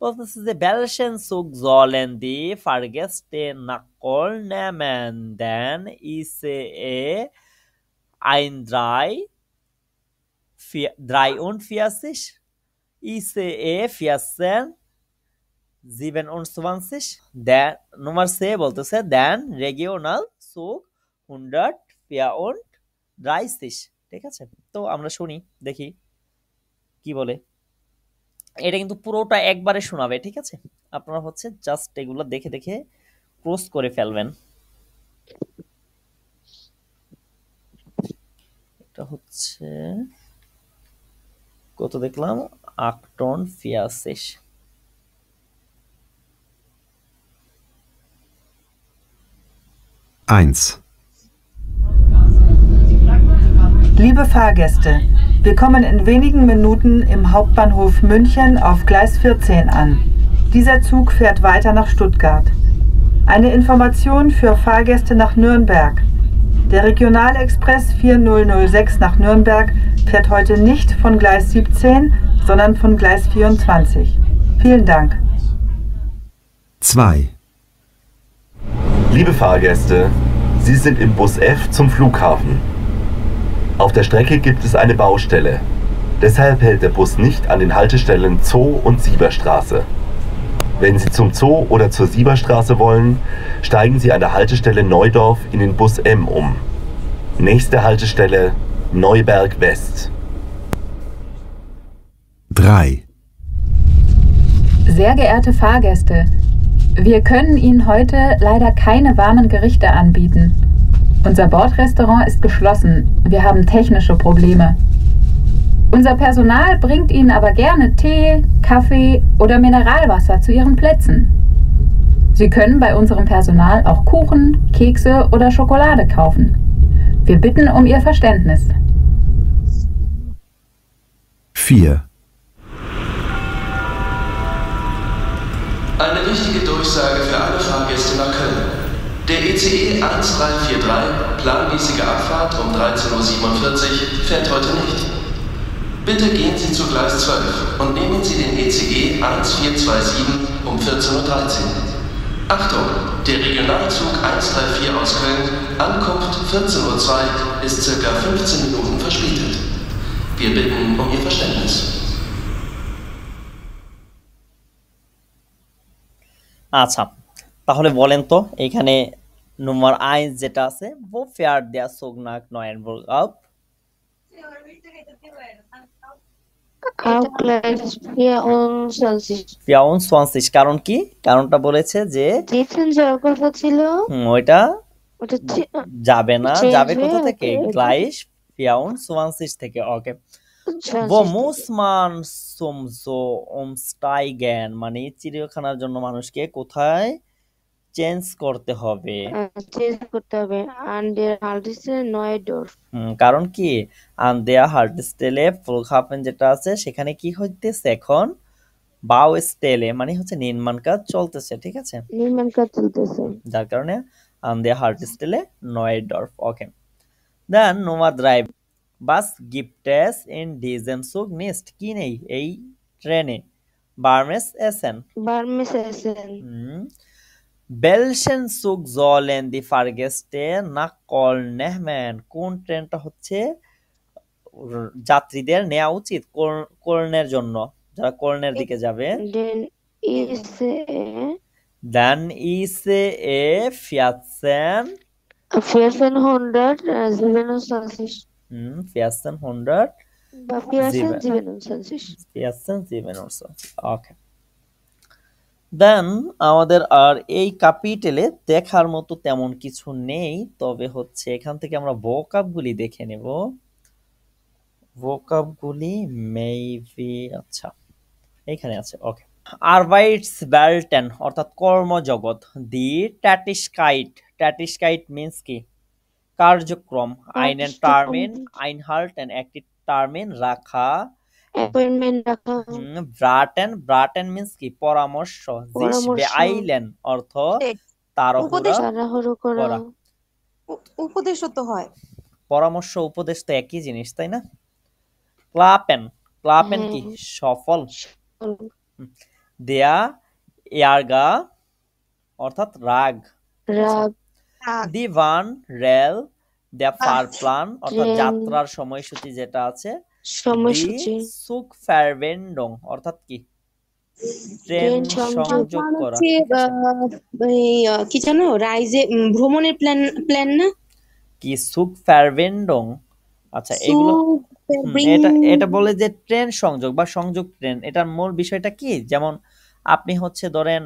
বলতেছে যে welchen Zug sollen die Fahrgäste nach Köln nehmen? Den ICE 43, ICE 14, 27, der Nummer C বলতেছে den Regional Zug 134। ঠিক আছে, তো আমরা শুনি দেখি কি বলে। এটা কিন্তু পুরোটা একবারে শোনাবে, ঠিক আছে? আপনারা হচ্ছে জাস্ট এগুলো দেখে দেখে ক্রস করে ফেলবেন। এটা হচ্ছে কত দেখলাম 48। Liebe Fahrgäste, wir kommen in wenigen Minuten im Hauptbahnhof München auf Gleis 14 an. Dieser Zug fährt weiter nach Stuttgart. Eine Information für Fahrgäste nach Nürnberg. Der Regionalexpress 4006 nach Nürnberg fährt heute nicht von Gleis 17, sondern von Gleis 24. Vielen Dank. 2. Liebe Fahrgäste, Sie sind im Bus F zum Flughafen. Auf der Strecke gibt es eine Baustelle. Deshalb hält der Bus nicht an den Haltestellen Zoo und Sieberstraße. Wenn Sie zum Zoo oder zur Sieberstraße wollen, steigen Sie an der Haltestelle Neudorf in den Bus M um. Nächste Haltestelle Neuberg West. 3. Sehr geehrte Fahrgäste, wir können Ihnen heute leider keine warmen Gerichte anbieten. Unser Bordrestaurant ist geschlossen. Wir haben technische Probleme. Unser Personal bringt Ihnen aber gerne Tee, Kaffee oder Mineralwasser zu Ihren Plätzen. Sie können bei unserem Personal auch Kuchen, Kekse oder Schokolade kaufen. Wir bitten um Ihr Verständnis. 4. Eine wichtige Durchsage für alle Fahrgäste nach Köln. Der ECE 1343, planmäßige Abfahrt um 13:47 Uhr, fährt heute nicht. Bitte gehen Sie zu Gleis 12 und nehmen Sie den ECE 1427 um 14:13 Uhr. Achtung, der Regionalzug 134 aus Köln, Ankunft 14:02 Uhr, ist ca. 15 Minuten verspätet. Wir bitten um Ihr Verständnis. আচ্ছা, তাহলে বলেন তো এখানে নম্বর 1 যেটা আছে wo fährt der Zug nach Neuenburg ab? Auf Gleis 24। 24, কারণ কি? কারণটা বলেছে যে দেখছেন যাওয়ার কথা ছিল, ওইটা ওটা যাবে না, চেঞ্জ যাবে হয়ে কোথা থেকে? ওকে গ্লাইস 24 থেকে। ওকে, wo 24 muss থেকে। man zum Zoo umsteigen? মানে চিড়িয়াখানার জন্য মানুষকে কোথায় চেঞ্জ করতে হবে? চেঞ্জ করতে হবে আন্ডার হাল্টিস্টেল নয়ডর্ফ। কারণ কি an der Haltestelle Flughafen যেটা আছে সেখানে কি হইতেছে এখন বাউস্টেলে, মানে হচ্ছে নির্মাণ কাজ চলতেছে, ঠিক আছে? নির্মাণ কাজ চলতেছে। যার কারণে an der Haltestelle Neudorf। Okay, then Nummer 3, was gibt es in diesem Zug nicht? কি নেই এই ট্রেনে? warmes Essen। বার্মেস এসেন। welchen Zug sollen die Fahrgäste nach Köln nehmen? কোন ট্রেনটা হচ্ছে যাত্রীদের নেওয়া উচিত কলনের জন্য, যারা কলনের দিকে যাবে? দেন ইসে dann ICE 14, 1427 1400 বা 1427। 1427। ওকে, দেন আমাদের আর এই ক্যাপিটালে দেখার মতো তেমন কিছু নেই, তবে হচ্ছে এখান থেকে আমরা ভোকাবগুলি দেখে নেব। ভোকাবগুলি মেবি আচ্ছা এখানে আছে, ওকে। আরবাইটসভেল্টেন অর্থাৎ কর্মজগৎ। দি ট্যাটিসকাইট, ট্যাটিসকাইট মিন্স কি? কার্যক্রম। আইনেন টার্মিন, আইনহাল্টেন একটি টার্মিন রাখা। অ্যাপয়েন্টমেন্ট রাখা, ব্রাটেন, ব্রাটেন মিন্স কি? পরামর্শ। জিস বেআইলেন অর্থ তাড়াহুড়া তাড়াহুড়ো করা। করা। উপদেশও তো হয়। পরামর্শ উপদেশ তো একই জিনিস, তাই না? ক্লাপেন, ক্লাপেন কি? সফল। দেয়া ইয়ারগা অর্থাৎ রাগ। রাগ। দি ভান রেল, দেয়া ফার প্ল্যান অর্থাৎ যাত্রার সময়সূচি যেটা আছে। সময়সূচি। দি সুক ফ্যারবেন্ডং অর্থাৎ কি? ট্রেন সংযোগ করা। কি জানো, রাইজে ভ্রমণের প্ল্যান না কি? সুক ফ্যারবেন্ডং। আচ্ছা এগুলো এটা বলে যে ট্রেন সংযোগ বা সংযোগ ট্রেন, এটার মূল বিষয়টা কি? যেমন আপনি হচ্ছে ধরেন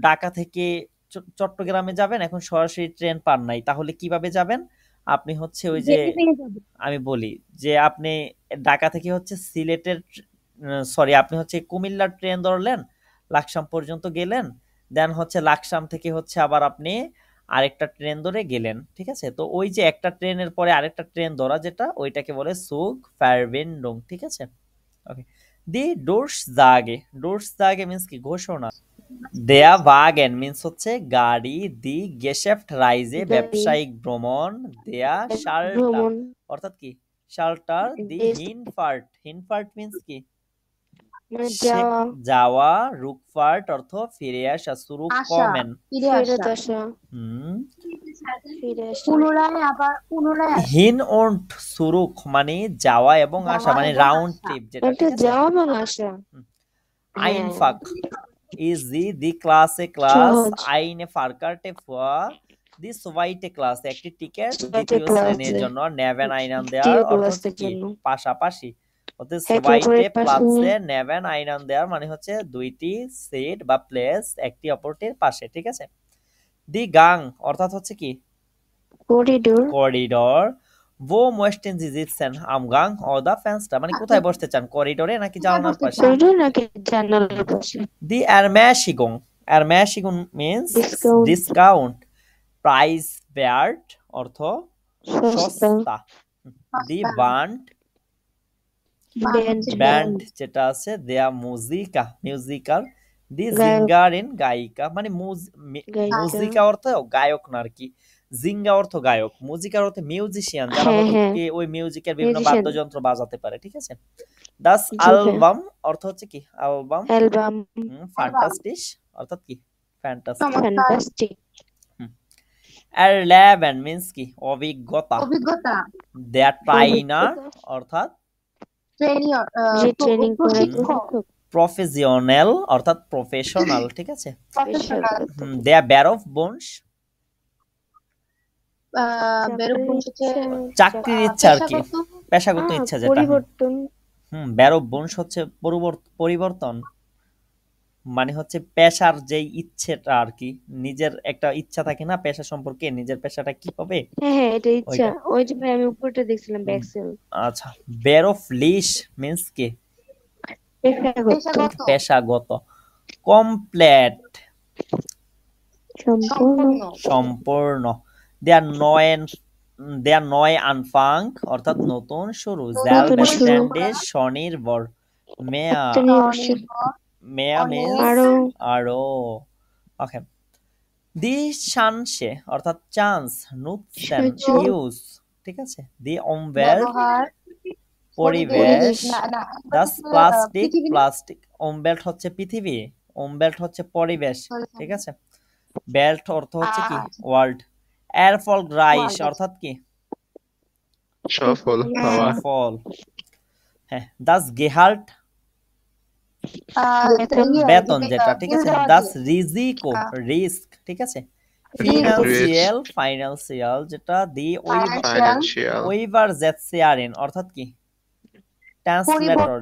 ঢাকা থেকে চট্টগ্রামে যাবেন, এখন সরাসরি ট্রেন পান নাই, তাহলে কিভাবে যাবেন? আপনি হচ্ছে ওই যে আমি বলি যে আপনি ঢাকা থেকে হচ্ছে সিলেটের সরি আপনি হচ্ছে কুমিল্লার ট্রেন ধরলেন, লাকসাম পর্যন্ত গেলেন, দেন হচ্ছে লাকসাম থেকে হচ্ছে আবার আপনি আরেকটা ট্রেন ধরে গেলেন, ঠিক আছে? তো ওই যে একটা ট্রেনের পরে আরেকটা ট্রেন ধরা যেটা, ওইটাকে বলে সুগ ফ্যারবেন্ডং, ঠিক আছে? ওকে। দি ডোর্স জাগে, ডোর্স জাগে মিন্স কি? ঘোষণা। দেয়া ওয়াগেন মিন্স হচ্ছে গাড়ি। দি গেশেফট রাইজে ব্যবসায়িক ভ্রমণ। দেয়া শাল্টার অর্থাৎ কি? শাল্টার। দি হিনফার্ট, হিনফার্ট মিন্স কি? যাওয়া। রুকফার্ট অর্থ ফিরে আসা। সুরুক কমেন হিন ওন্ট সুরুক মানে যাওয়া এবং আসা, মানে রাউন্ড ট্রিপ যেটা, যাওয়া এবং আসা। আইনফাক is the ক্লাসে ক্লাস। আইনে ফারকার্টে ফুয়া। দি সোভাইটে ক্লাস একটি টিকেট দ্বিতীয় শ্রেণীর জন্য। নেভেন আইনান দেয়ার অর্থ কি? পাশাপাশি। অর্থাৎ সোভাইটে প্লাসে নেভেন আইনান দেয়ার মানে হচ্ছে দুইটি সিট বা প্লেস একটি অপরটির পাশে, ঠিক আছে? দি গাং অর্থাৎ হচ্ছে কি? Corridor, corridor. Wo möchten Sie sitzen? Am Gang oder Fenster? মানে কোথায় বসতে চান, করিডোরে নাকি জানালার পাশে? করিডোর নাকি জানালার পাশে। Die Ermäßigung, Ermäßigung means discount. Price wert অর্থ সস্তা। Die Band, ব্যান্ড যেটা আছে। দেয়া মুজিকা, মিউজিকাল। দি জিঙ্গারিন গায়িকা মানে মুজিকা অর্থ গায়ক না আর কি, জিঙ্গা অর্থ গায়ক, মুজিকার অর্থ মিউজিশিয়ান, যারা হচ্ছে ওই মিউজিকের বিভিন্ন বাদ্যযন্ত্র বাজাতে পারে, ঠিক আছে? দাস অ্যালবাম অর্থ হচ্ছে কি? অ্যালবাম। ফ্যান্টাস্টিক অর্থাৎ কি? ফ্যান্টাস্টিক। এরলেভেন মিন্স কি? অভিজ্ঞতা। দেয়া ট্রাইনার অর্থাৎ ট্রেনিং করে প্রফেশনাল অর্থাৎ প্রফেশনাল, ঠিক আছে? দেয়া বের অফ বোনস চাকরির ইচ্ছা আর কি, পেশাগত ইচ্ছা যেটা। বের অফ বোনস হচ্ছে পরিবর্তন, মানে হচ্ছে পেশার যে ইচ্ছেটা আর কি, নিজের একটা ইচ্ছা থাকে না পেশা সম্পর্কে, নিজের পেশাটা কি হবে। হ্যাঁ এটা ইচ্ছা, ওই যে আমি উপরটা দেখছিলাম ব্যাকসেল। আচ্ছা বের অফ লিশ মিন্স কি? পেশাগত। কমপ্লিট সম্পূর্ণ। দেয়ার নয় আনফাং অর্থাৎ নতুন শুরু। জেলবেস্ট্যান্ডে স্বনির্ভর। মেয়া মিন্স আরো। ওকে। দি চান্সে অর্থাৎ চান্স। নুৎসেন ইউজ, ঠিক আছে? দি অমওয়েল্ট পরিবেশ। Das plastic, plastic. অমবেল্ট হচ্ছে পৃথিবী, অমবেল্ট হচ্ছে পরিবেশ, ঠিক আছে? বেল্ট অর্থ হচ্ছে কি? ওয়ার্ল্ড। এরফল গ্রাইস অর্থাৎ কি? সফল হওয়া। হ্যাঁ। দাস গেহাল্ট বেতন যেটা, ঠিক আছে? দাস রিজিকো রিস্ক, ঠিক আছে? ফাইনান্সিয়াল যেটা। দি ওইভার জেটসিয়ারিন অর্থাৎ কি? ট্রান্সলেটর,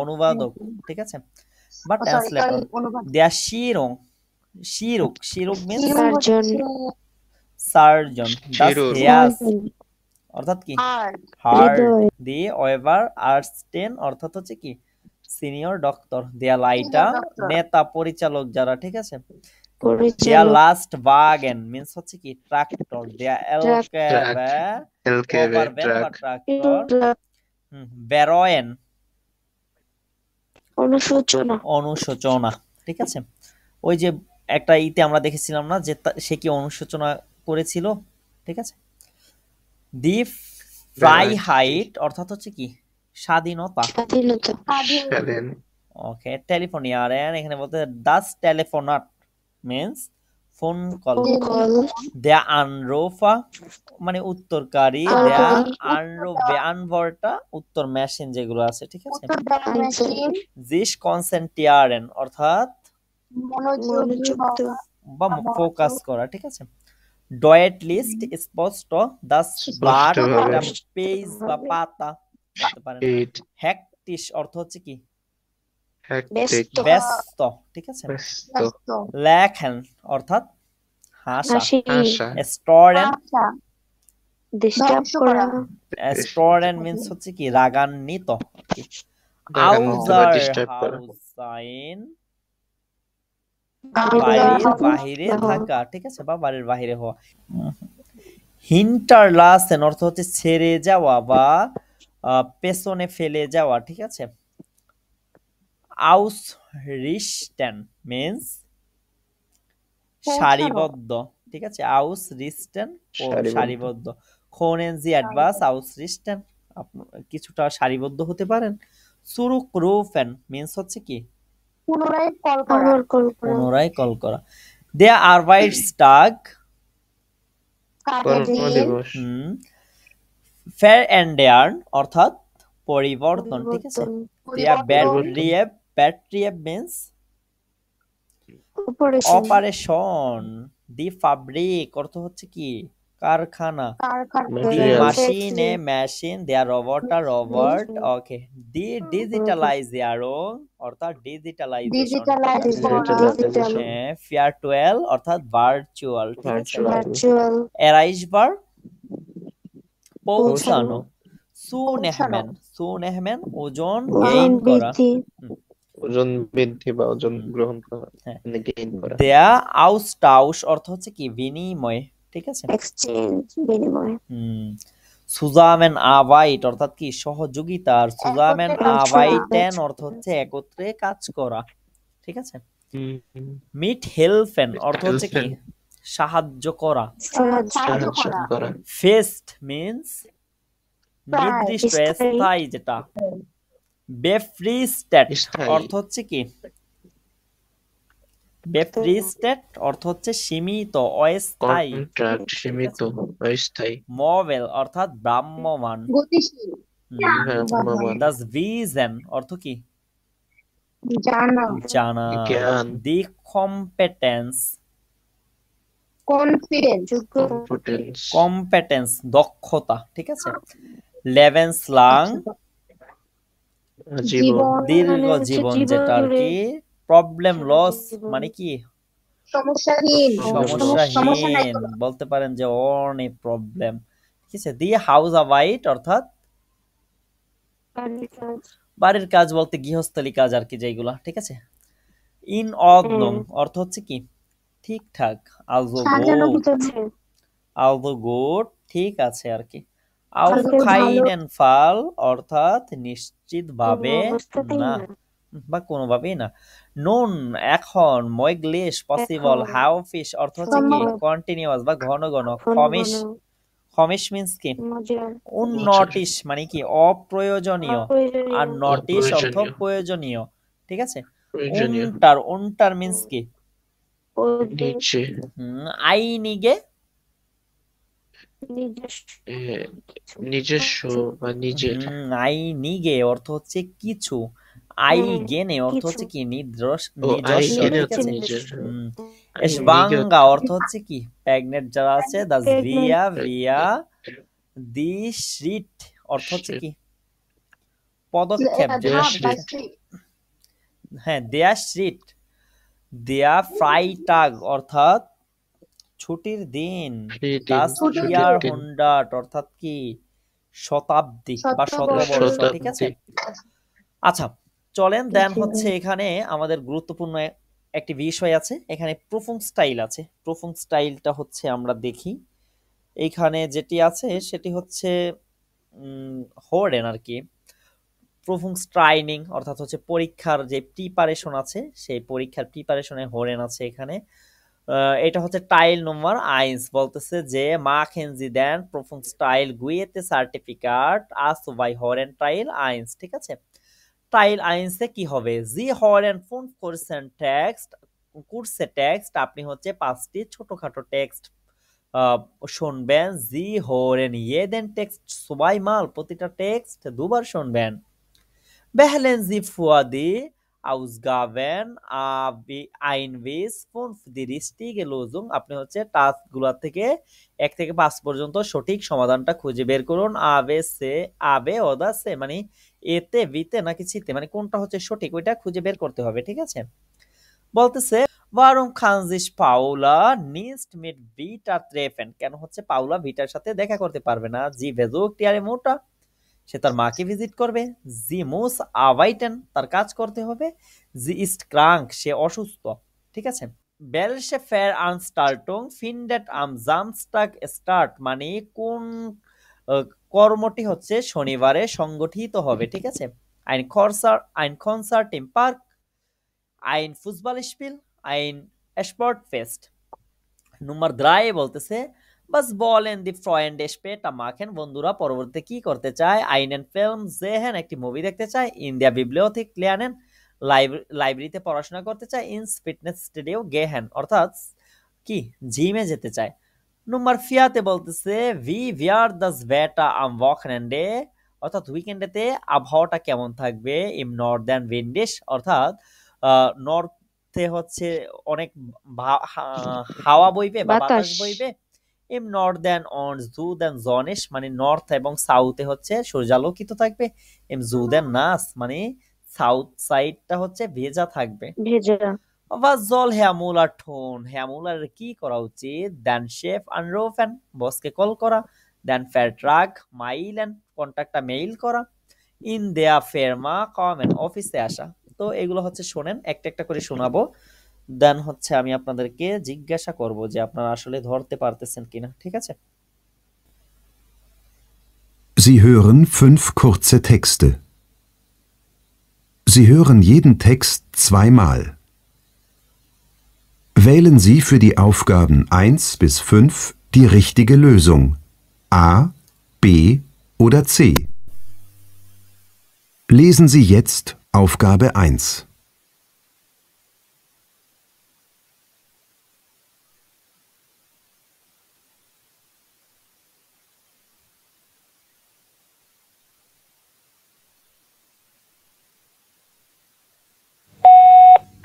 অনুবাদক, ঠিক আছে? বা সরি ট্রান্সলেটর। অনুবাদ দেয়া শিরুক মিন্স সার্জন সার্জন। দা শিরুর। হেয়াস অর্থাৎ কি আর হার্ট। হৃদয় দি ওয়েভার আর্স্টেন অর্থাৎ হচ্ছে কি সিনিয়র ডক্টর। দেয়া লাইটা ডক্টর নেতা পরিচালক যারা, ঠিক আছে। দেয়া পরিচালক লাস্ট ওয়াগন মিন্স হচ্ছে কি ট্রাক্টর। দেয়া ট্রাক এলকেবে এলকেবে ওভারভ্যান বা ট্রাক। ট্রাক্টর। বেরোয়েন অনুশোচনা, ঠিক আছে। ওই যে একটা ইতে আমরা দেখেছিলাম না যে সে কি অনুশোচনা করেছিল, ঠিক আছে। দি ফ্রাই হাইট অর্থাৎ হচ্ছে কি স্বাধীনতা। স্বাধীনতা স্বাধীন। ওকে। টেলিফোনিয়ারেন এখানে বলতে দাস টেলিফোনাট means phone call. Phone call দেয়া আনরোফা মানে উত্তরকারী। দেয়া আনরোবে আনভরটা উত্তর মেশিন যেগুলো আছে, ঠিক আছে। উত্তর দেওয়ার মেশিন জিস কনসেন্টিয়ারেন অর্থাৎ মনোযোগ মনোযুক্ত বা ফোকাস করা, ঠিক আছে। ডয়েট লিস্ট স্পষ্ট। দাস ব্লাড স্পষ্টভাবে। এটা পেজ বা পাতা বলতে পারেন। এইট হেকটিস অর্থ হচ্ছে কি হেক্টিক ব্যস্ত, ঠিক আছে। ব্যস্ত। ব্যস্ত লেখেন অর্থাৎ হাসা। হাসি আশা স্টোরেন আচ্ছা ডিস্টার্ব ধ্বংস করা করা স্টোরেন মিন্স হচ্ছে কি রাগান্বিত। রাগান্বিত বা আউজার ডিস্টার্ব করা। হাউসাইন বাড়ির বাড়ির বাহিরে থাকা, ঠিক আছে, বা বাড়ির বাহিরে হওয়া। হিন্টারলাসেন অর্থ হচ্ছে ছেড়ে যাওয়া বা পেছনে ফেলে যাওয়া, ঠিক আছে। আউস রিস্টেন মিন্স সারিবদ্ধ, ঠিক আছে। আউস রিস্টেন সারিবদ্ধ। খোনেনজি অ্যাডভান্স আউস রিস্টেন কিছুটা সারিবদ্ধ হতে পারেন। সুরুক রুফেন মিন্স হচ্ছে কি পুনরায় কল করা আবার কল করা পুনরায় কল করা। দেয়া আরবাইটস্টাগ কাজের দিন কর্মদিবস। ফেয়ার এন্ড ডেয়ার্ন অর্থাৎ পরিবর্তন, ঠিক আছে। দেয়া ব্যাটরিয়েব মিন্স অপারেশন অপারেশন। দি ফাব্রিক অর্থ হচ্ছে কি কারখানা। কারখানা দি Materials. মাশিনে মেশিন। দেয়া রোবটটা রোবট। ওকে। দি ডিজিটালাইজেশন অর্থাৎ ডিজিটালাইজেশন। ডিজিটালাইজেশন ফেয়ারটুয়েল অর্থাৎ ভার্চুয়াল, ঠিক আছে। ভার্চুয়াল অ্যারাইজবার পৌঁছানো। পৌঁছানো। সুনেহমেন ওজন ওজন গেইন করা। বৃদ্ধি ওজন বৃদ্ধি বা ওজন গ্রহণ করা, হ্যাঁ। মানে গেইন করা। দেয়া আউস্টাউস অর্থ হচ্ছে কি বিনিময়, ঠিক আছে। এক্সচেঞ্জ বিনিময় সুজামেন আবাইট অর্থাৎ কি সহযোগিতা। আর সুজামেন আবাইটেন অর্থ হচ্ছে একত্রে কাজ করা, ঠিক আছে। মিট হেলফেন অর্থ হচ্ছে কি সাহায্য করা। সাহায্য করা ফেস্ট মিন্স নির্দিষ্ট স্থায়ী। স্থায়ী যেটা। বেফ্রিস্টেট স্থায়ী। অর্থ হচ্ছে কি বেফ্রিস্টেট অর্থ হচ্ছে সীমিত অস্থায়ী। কন্ট্রাক্ট সীমিত অস্থায়ী। মোভেল অর্থাৎ ভ্রাম্যমান। গতিশীল ভ্রাম্যমান। দাস ভিজন অর্থ কি জানা জানা। জ্ঞান। দি কম্পিটেন্স কনফিডেন্স কম্পিটেন্স। কম্পিটেন্স দক্ষতা, ঠিক আছে। লেভেন্সলাং জীবন। দীর্ঘ মানে হচ্ছে জীবন জীবন যেটা আর জুড়ে কি। প্রবলেম লস জীবন। মানে কি সমস্যাহীন সমস্যা নাই সমস্যাহীন কোনো। বলতে পারেন যে অনেক প্রবলেম, ঠিক আছে। দি হাউস অ্যাবাইট অর্থাৎ বাড়ির কাজ বাড়ির কাজ বলতে গৃহস্থলী কাজ আর কি যেগুলা, ঠিক আছে। ইন অর্ডনং অর্থ হচ্ছে কি ঠিকঠাক। আলজো সাজানো গুড গুছানো আলজো গুড ঠিক আছে আর কি। আউফ আলজো খাইনেন ফাল অর্থাৎ নিশ্চিত ভাবে কোনো অবস্থাতেই না না। বা কোনোভাবেই না। নুন এখন ময়গ্লিশ পসিবল এখন। হাউ ফিশ অর্থ হচ্ছে কি সম্ভব। কন্টিনিউয়াস বা ঘন ঘন। ঘন খমিশ ঘন খমিশ মিন্স কি মজার উননোটিস মানে কি অপ্রয়োজনীয়। অপ্রয়োজনীয় আর নোটিস অর্থ অপ্রয়োজনীয়। প্রয়োজনীয়, ঠিক আছে। প্রয়োজনীয়। উনটার মিন্স কি ওদের নিচে। আইনিগে নিজস্ব এ, নিজস্ব বা নিজের। আইনিগে অর্থ হচ্ছে কিছু। আই গেনে অর্থ কিছু। হচ্ছে কি ও, নিজস্ব, আইগেনে ঠিক হচ্ছে আছে। নিজের। এসবাঙ্গা অর্থ হচ্ছে কি প্রেগনেন্ট যারা আছে। দাস ভিয়া ভিয়া দি শ্রিট অর্থ হচ্ছে কি পদক্ষেপ যেটা। শ্রিট। হ্যাঁ, দেয়ার স্ট্রিট, দেয়া ফ্রাইটাগ অর্থাৎ ছুটির দিন, ফ্রিদিন, দাস ছুটির ইয়ার দিন। দিন, হুন্ডার্ড অর্থাৎ কি শতাব্দী বা শতবর্ষ। শতবর্ষ, ঠিক আছে। শতাব্দী। আচ্ছা, চলেন দেন জি হচ্ছে ভাই। এখানে আমাদের গুরুত্বপূর্ণ একটি বিষয় আছে, এখানে প্রুফিং স্টাইল আছে। প্রুফিং স্টাইলটা হচ্ছে আমরা দেখি, এইখানে যেটি আছে সেটি হচ্ছে হোর্ডেন আর কি। প্রুফিং স্ট্রাইনিং অর্থাৎ হচ্ছে পরীক্ষার যে প্রিপারেশন আছে, সেই পরীক্ষার প্রিপারেশনে হোর্ডেন আছে এখানে। এটা হচ্ছে টাইল নম্বর আইন্স, বলতেছে যে machen Sie den Prüfungsteil Goethe সার্টিফিকেট আস বাই হরেন টাইল আইন্স, ঠিক আছে। টাইল আইন্সে কি হবে, জি হরেন 5% টেক্সট কোর্সে টেক্সট, আপনি হচ্ছে 5টি ছোটখাটো টেক্সট শুনবেন। জি হরেন ইয়েদেন টেক্সট সবাই মাল, প্রতিটা টেক্সট দুবার শুনবেন। Wählen Sie vor die Ausgaben einwies 5 die richtige Lösung, আপনি হচ্ছে টাস্কগুলো থেকে 1 থেকে 5 পর্যন্ত সঠিক সমাধানটা খুঁজে বের করুন। আবে সে আবে ওদা সে মানে এতে বিতে নাকি সিতে, মানে কোনটা হচ্ছে সঠিক ওইটা খুঁজে বের করতে হবে, ঠিক আছে। বলতেছে warum kann sich Paula nicht mit Vita treffen, কেন হচ্ছে পাউলা ভিটার সাথে দেখা করতে পারবে না। জি besucht ihre Mutter, সে তার মাকে ভিজিট করবে। জি মুস আওয়াইটেন, তার কাজ করতে হবে। জি ইস্ট ক্রাঙ্ক, সে অসুস্থ, ঠিক আছে। বেলসে ফের আনস্টার্টং ফিন্ডেট আম জামস্টাগ স্টার্ট, মানে কোন কর্মটি হচ্ছে শনিবারে সংগঠিত হবে, ঠিক আছে। আইন কনসার্ট ইম পার্ক, আইন ফুটবল স্পিল, আইন স্পোর্ট ফেস্ট। নম্বর 3 বলতেছে বাস বলেন দি ফ্রেন্ড স্পেটা মাখেন, বন্ধুরা পরবর্তীতে কি করতে চায়। আইনেন ফিল্ম জেহেন, একটি মুভি দেখতে চায়। ইন্ডিয়া বিবলিওথেক ক্লিয়ানেন, লাইব্রেরিতে পড়াশোনা করতে চায়। ইনস ফিটনেস স্টুডিও গেহেন, অর্থাৎ কি জিমে যেতে চায়। নম্বর 4 বলতেছে ভি ভিয়ার দাস ভেটা আম ওয়াকনেন্ডে, অর্থাৎ উইকেন্ডেতে আবহাওয়াটা কেমন থাকবে। ইম নর্দার্ন উইন্ডিশ, অর্থাৎ নর্থে হচ্ছে অনেক হাওয়া বইবে বা বাতাস বাতাস। বইবে। ইম নর্দার্ন অন জুদান জনিশ, মানে নর্থ এবং সাউথে হচ্ছে সূর্যালোকিত থাকবে। ইম জুদান নাস, মানে সাউথ সাইডটা হচ্ছে ভেজা থাকবে। ভেজা। Was soll Herr Muller tun? Herr Muller কি করা উচিত? দেন শেফ আনরোফেন, বসকে কল করা। দেন ফেরট্রাগ মাইলেন, কন্ট্যাক্টটা মেইল করা। ইন দেয়া ফেরমা কমেন, অফিসে আসা। তো এগুলো হচ্ছে শোনেন, একটা একটা করে শোনাবো। দেন হচ্ছে আমি আপনাদেরকে জিজ্ঞাসা করব যে আপনারা আসলে ধরতে পারতেছেন কিনা, ঠিক আছে। Sie hören 5 kurze Texte. Sie hören jeden Text zweimal. Wählen Sie für die Aufgaben 1 bis 5 die richtige Lösung. A, B oder C. Lesen Sie jetzt Aufgabe 1.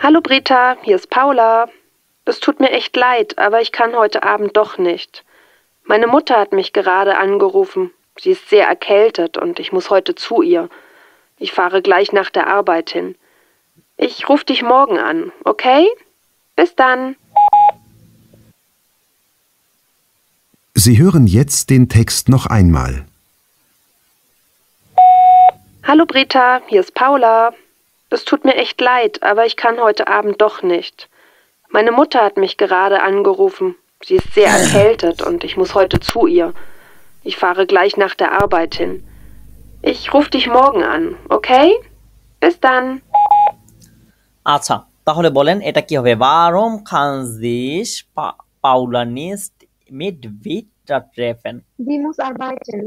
Hallo Britta, hier ist Paula. Es tut mir echt leid, aber ich kann heute Abend doch nicht. Meine Mutter hat mich gerade angerufen. Sie ist sehr erkältet und ich muss heute zu ihr. Ich fahre gleich nach der Arbeit hin. Ich rufe dich morgen an, okay? Bis dann. Sie hören jetzt den Text noch einmal. Hallo Britta, hier ist Paula. Es tut mir echt leid, aber ich kann heute Abend doch nicht. Meine Mutter hat mich gerade angerufen. Sie ist sehr erkältet und ich muss heute zu ihr. Ich fahre gleich nach der Arbeit hin. Ich rufe dich morgen an, okay? Bis dann. আচ্ছা, তাহলে বলেন এটা কি হবে। Warum kann sich Paula nicht mit Vita treffen? Die muss arbeiten.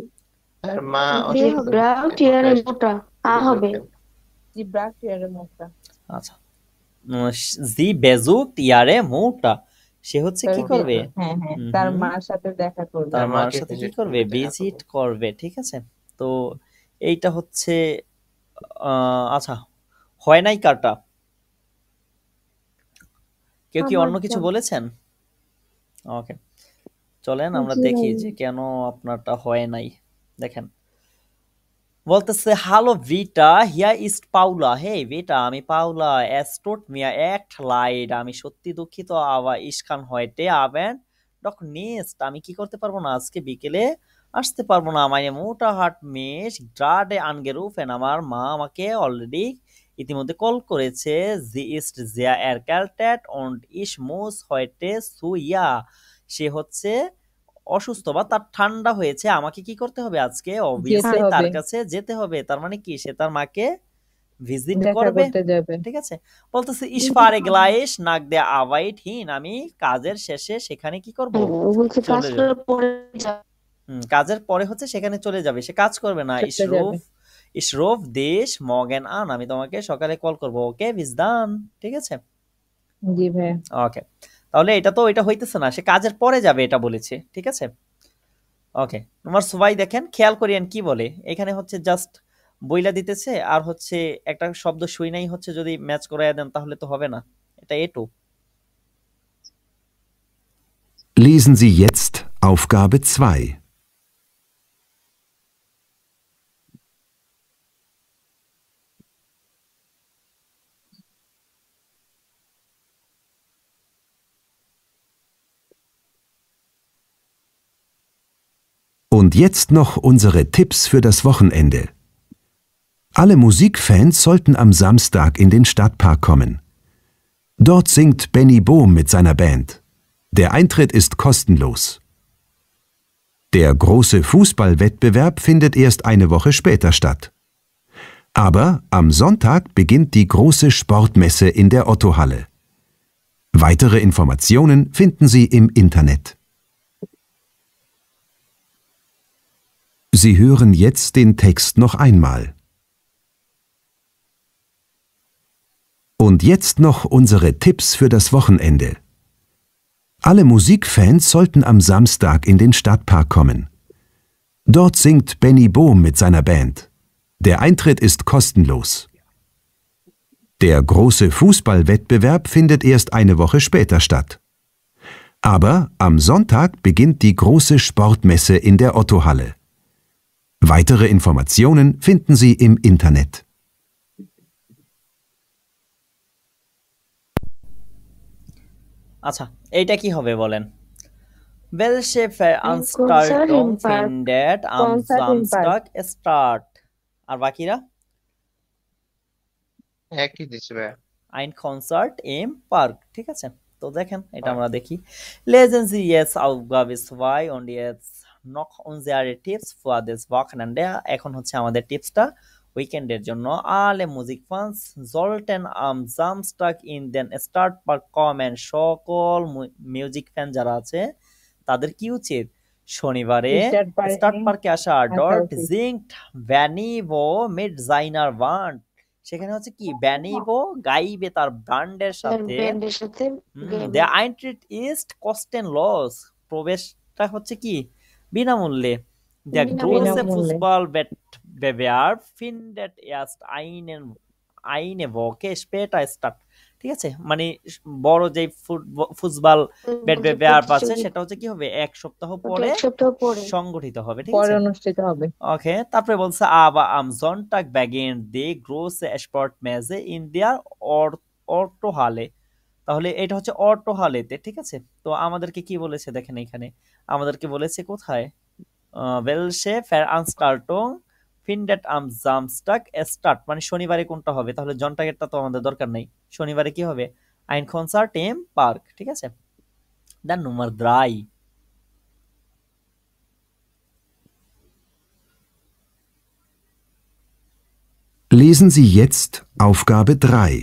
আর মা Die braucht ihre Mutter. A হবে। Sie braucht ihre Mutter. আচ্ছা, জি বেজুক ইয়ারে মুটা, সে হচ্ছে কি করবে, হ্যাঁ হ্যাঁ, তার মার সাথে দেখা করবে, তার মার সাথে কি করবে, ভিজিট করবে, ঠিক আছে। তো এইটা হচ্ছে আচ্ছা, হয় নাই কারটা। কেউ কি অন্য কিছু বলেছেন? ওকে, চলেন আমরা দেখি যে কেন আপনারটা হয় নাই। দেখেন, বলতেছে hallo Vita, hier ist Paula. Hey Vita, আমি Paula. Es tut mir echt leid. আমি সত্যি দুঃখিত, aber ich kann heute Abend doch nicht. আমি কি করতে পারবো না, আজকে বিকেলে আসতে পারবো না. Meine Mutter hat mich gerade angerufen. আমার মা আমাকে অলরেডি ইতিমধ্যে কল করেছে. Sie ist sehr erkältet und ich muss heute zu ihr. সে হচ্ছে অসুস্থ বা তার ঠান্ডা হয়েছে, আমাকে কি করতে হবে আজকে, যেতে অবভিয়াসলি তার হবে, কাছে যেতে হবে. তার মানে কি, সে তার মাকে ভিজিট দেখা করবে. করতে যাবে। ঠিক আছে, বলতেছে ich fahre gleich nach der Arbeit hin. আমি কাজের শেষে সেখানে কি করব, বলছে কাজ চলে যাব. করার পরে কাজের পরে হচ্ছে সেখানে চলে যাবে, সে কাজ করবে না. চলে যাবে। ich ruf dich morgen an. আমি তোমাকে সকালে কল করব. ওকে, bis dann. ঠিক আছে, জি ভাই। ওকে. তাহলে এটা তো এটা হইতেছে না, সে কাজের পরে যাবে এটা বলেছে. ঠিক আছে, ওকে. তোমার সবাই দেখেন, খেয়াল করিয়েন কি বলে. এখানে হচ্ছে জাস্ট বইলা দিতেছে, আর হচ্ছে একটা শব্দ শুই নাই, হচ্ছে যদি ম্যাচ করাইয়া দেন তাহলে তো হবে না. এটা এটু. Lesen Sie jetzt Aufgabe 2. Und jetzt noch unsere Tipps für das Wochenende. Alle Musikfans sollten am Samstag in den Stadtpark kommen. Dort singt Benny Bohm mit seiner Band. Der Eintritt ist kostenlos. Der große Fußballwettbewerb findet erst eine Woche später statt. Aber am Sonntag beginnt die große Sportmesse in der Ottohalle. Weitere Informationen finden Sie im Internet. Sie hören jetzt den Text noch einmal. Und jetzt noch unsere Tipps für das Wochenende. Alle Musikfans sollten am Samstag in den Stadtpark kommen. Dort singt Benny Bohm mit seiner Band. Der Eintritt ist kostenlos. Der große Fußballwettbewerb findet erst eine Woche später statt. Aber am Sonntag beginnt die große Sportmesse in der Ottohalle. Weitere Informationen finden Sie im Internet. আচ্ছা, এইটা কি হবে বলেন? Welche Veranstaltung findet am Samstag statt? আর বাকিরা? একই দিছে ভাই। Ein Konzert im Park. ঠিক আছে, তো দেখেন এটা আমরা দেখি. Lesen Sie jetzt Aufgabe 2 und jetzt noch unsere Tipps für das Wochenende. এখন হচ্ছে আমাদের টিপসটা উইকেন্ডের জন্য. Alle Musikfans sollten am Samstag in den Stadtpark kommen. সকল মিউজিক ফ্যান যারা আছে তাদের কি উচিত, শনিবারে স্টার্ট পার্কে আসা. Dort singt Benny Bohm mit seiner Band. সেখানে হচ্ছে কি, Benny Bohm গাইবে তার ব্যান্ডের সাথে. Der Eintritt ist kostenlos. প্রবেশটা হচ্ছে কি, বিনামূল্যে. Der große Fußballwettbewerb findet erst eine Woche später statt. ঠিক আছে, মানে বড় যে ফুটবল wettbewerb আছে সেটা হচ্ছে কি হবে, এক সপ্তাহ পরে সংগঠিত হবে. ঠিক আছে, অনুষ্ঠিত হবে। ওকে. তারপরে বলছে aber am Sonntag beginnt die große Sportmesse in der Ottohalle. তাহলে এটা হচ্ছে অটোহালেতে. ঠিক আছে, তো আমাদেরকে কি বলেছে দেখেন, এখানে আমাদেরকে বলেছে কোথায়, Welche Veranstaltung findet am Samstag statt, মানে শনিবারে কোনটা হবে. তাহলে জন্টাগেরটা তো আমাদের দরকার নেই, শনিবারে কি হবে, ein Konzert im Park. ঠিক আছে, dann Nummer 3. Lesen Sie jetzt Aufgabe 3.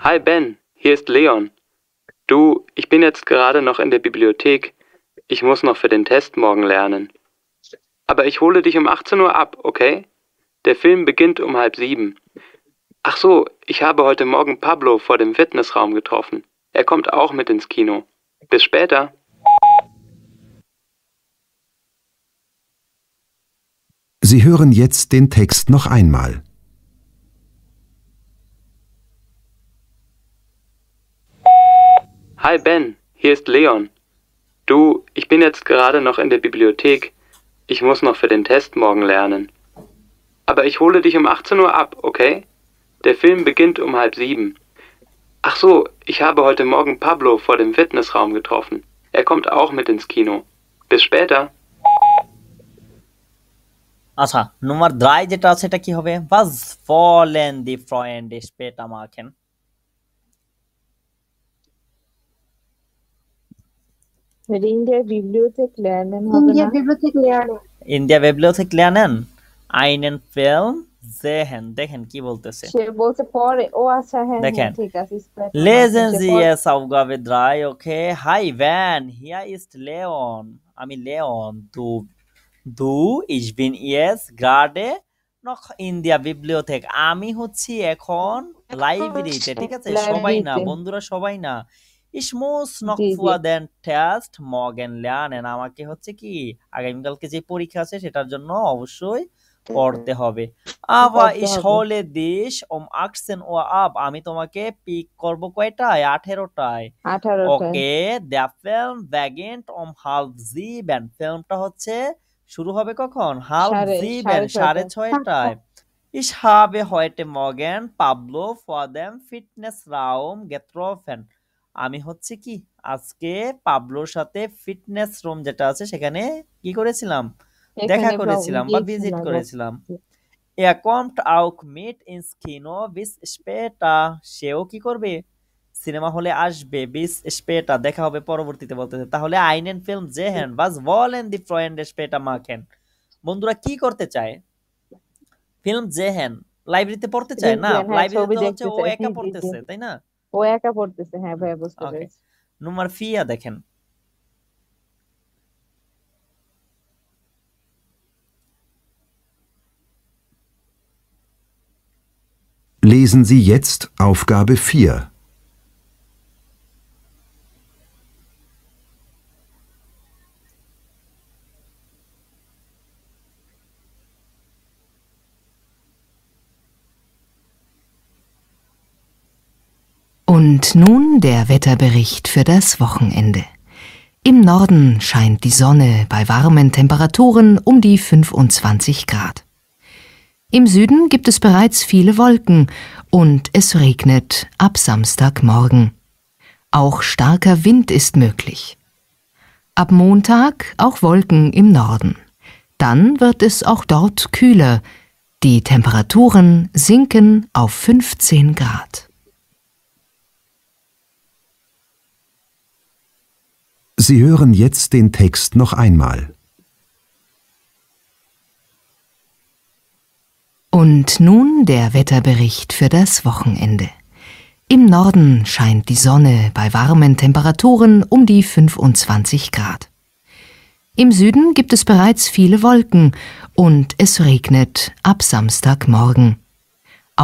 Hi Ben, hier ist Leon. Du, ich bin jetzt gerade noch in der Bibliothek. Ich muss noch für den Test morgen lernen. Aber ich hole dich um 18 Uhr ab, okay? Der Film beginnt um 6:30. Ach so, ich habe heute Morgen Pablo vor dem Fitnessraum getroffen. Er kommt auch mit ins Kino. Bis später. Sie hören jetzt den Text noch einmal. Hi Ben, hier ist Leon. Du, ich bin jetzt gerade noch in der Bibliothek. Ich muss noch für den Test morgen lernen. Aber ich hole dich um 18 Uhr ab, okay? Der Film beginnt um 6:30. Ach so, ich habe heute Morgen Pablo vor dem Fitnessraum getroffen. Er kommt auch mit ins Kino. Bis später. আচ্ছা, Nummer 3 যেটা আছে এটা কি হবে? Was wollen die Freunde später machen? In der Bibliothek lernen হবে না? In der Bibliothek lernen einen Film sehen. দেখেন কি বলতেছে। সে বলছে পরে ও আচ্ছা হ্যাঁ দেখেন, ঠিক আছে sprechen Lesen machen. Sie es Aufgabe 3, okay? Hi Van, hier ist Leon. আমি Leon. Du, ich bin jetzt gerade noch in der Bibliothek. আমি হচ্ছি এখন লাইব্রেরিতে, ঠিক আছে? সবাই না, লাইব্রেরিতে। বন্ধুরা সবাই না। Ich muss noch জি, জি। vor den Test morgen lernen. আমাকে হচ্ছে কি আগামীকালকে যে পরীক্ষা আছে সেটার জন্য অবশ্যই পড়তে হবে। Aber পড়তে ich হবে। hole dich um 18 Uhr ab. আমি তোমাকে পিক করব কয়টায়? 18টায়। 18টায়। Okay, der Film beginnt um 6:30. ফিল্মটা হচ্ছে শুরু হবে কখন? 6:30, 6:30টায়। Ich habe heute Morgen Pablo vor dem Fitnessraum getroffen. আমি হচ্ছে কি আজকে পাবলোর সাথে ফিটনেস রুম যেটা আছে সেখানে কি করেছিলাম? দেখা করেছিলাম বা ভিজিট করেছিলাম। Er kommt auch mit ins Kino bis später. সেও কি করবে? সিনেমা হলে আসবে। bis später দেখা হবে পরবর্তীতে বলতেছে। তাহলে einen Film sehen. Was wollen die Freunde später machen? বন্ধুরা কি করতে চায়? ফিল্ম sehen লাইব্রেরিতে পড়তে চায় না? লাইব্রেরিতে হচ্ছে ও একা পড়তেছে, তাই না? ও একা পড়তেছে, হ্যাঁ ভাইয়া বুঝতে পেরেছি। Nummer 4 দেখেন। Lesen Sie jetzt Aufgabe 4. Und nun der Wetterbericht für das Wochenende. Im Norden scheint die Sonne bei warmen Temperaturen um die 25 Grad. Im Süden gibt es bereits viele Wolken und es regnet ab Samstagmorgen. Auch starker Wind ist möglich. Ab Montag auch Wolken im Norden. Dann wird es auch dort kühler. Die Temperaturen sinken auf 15 Grad. Sie hören jetzt den Text noch einmal. Und nun der Wetterbericht für das Wochenende. Im Norden scheint die Sonne bei warmen Temperaturen um die 25 Grad. Im Süden gibt es bereits viele Wolken und es regnet ab Samstagmorgen.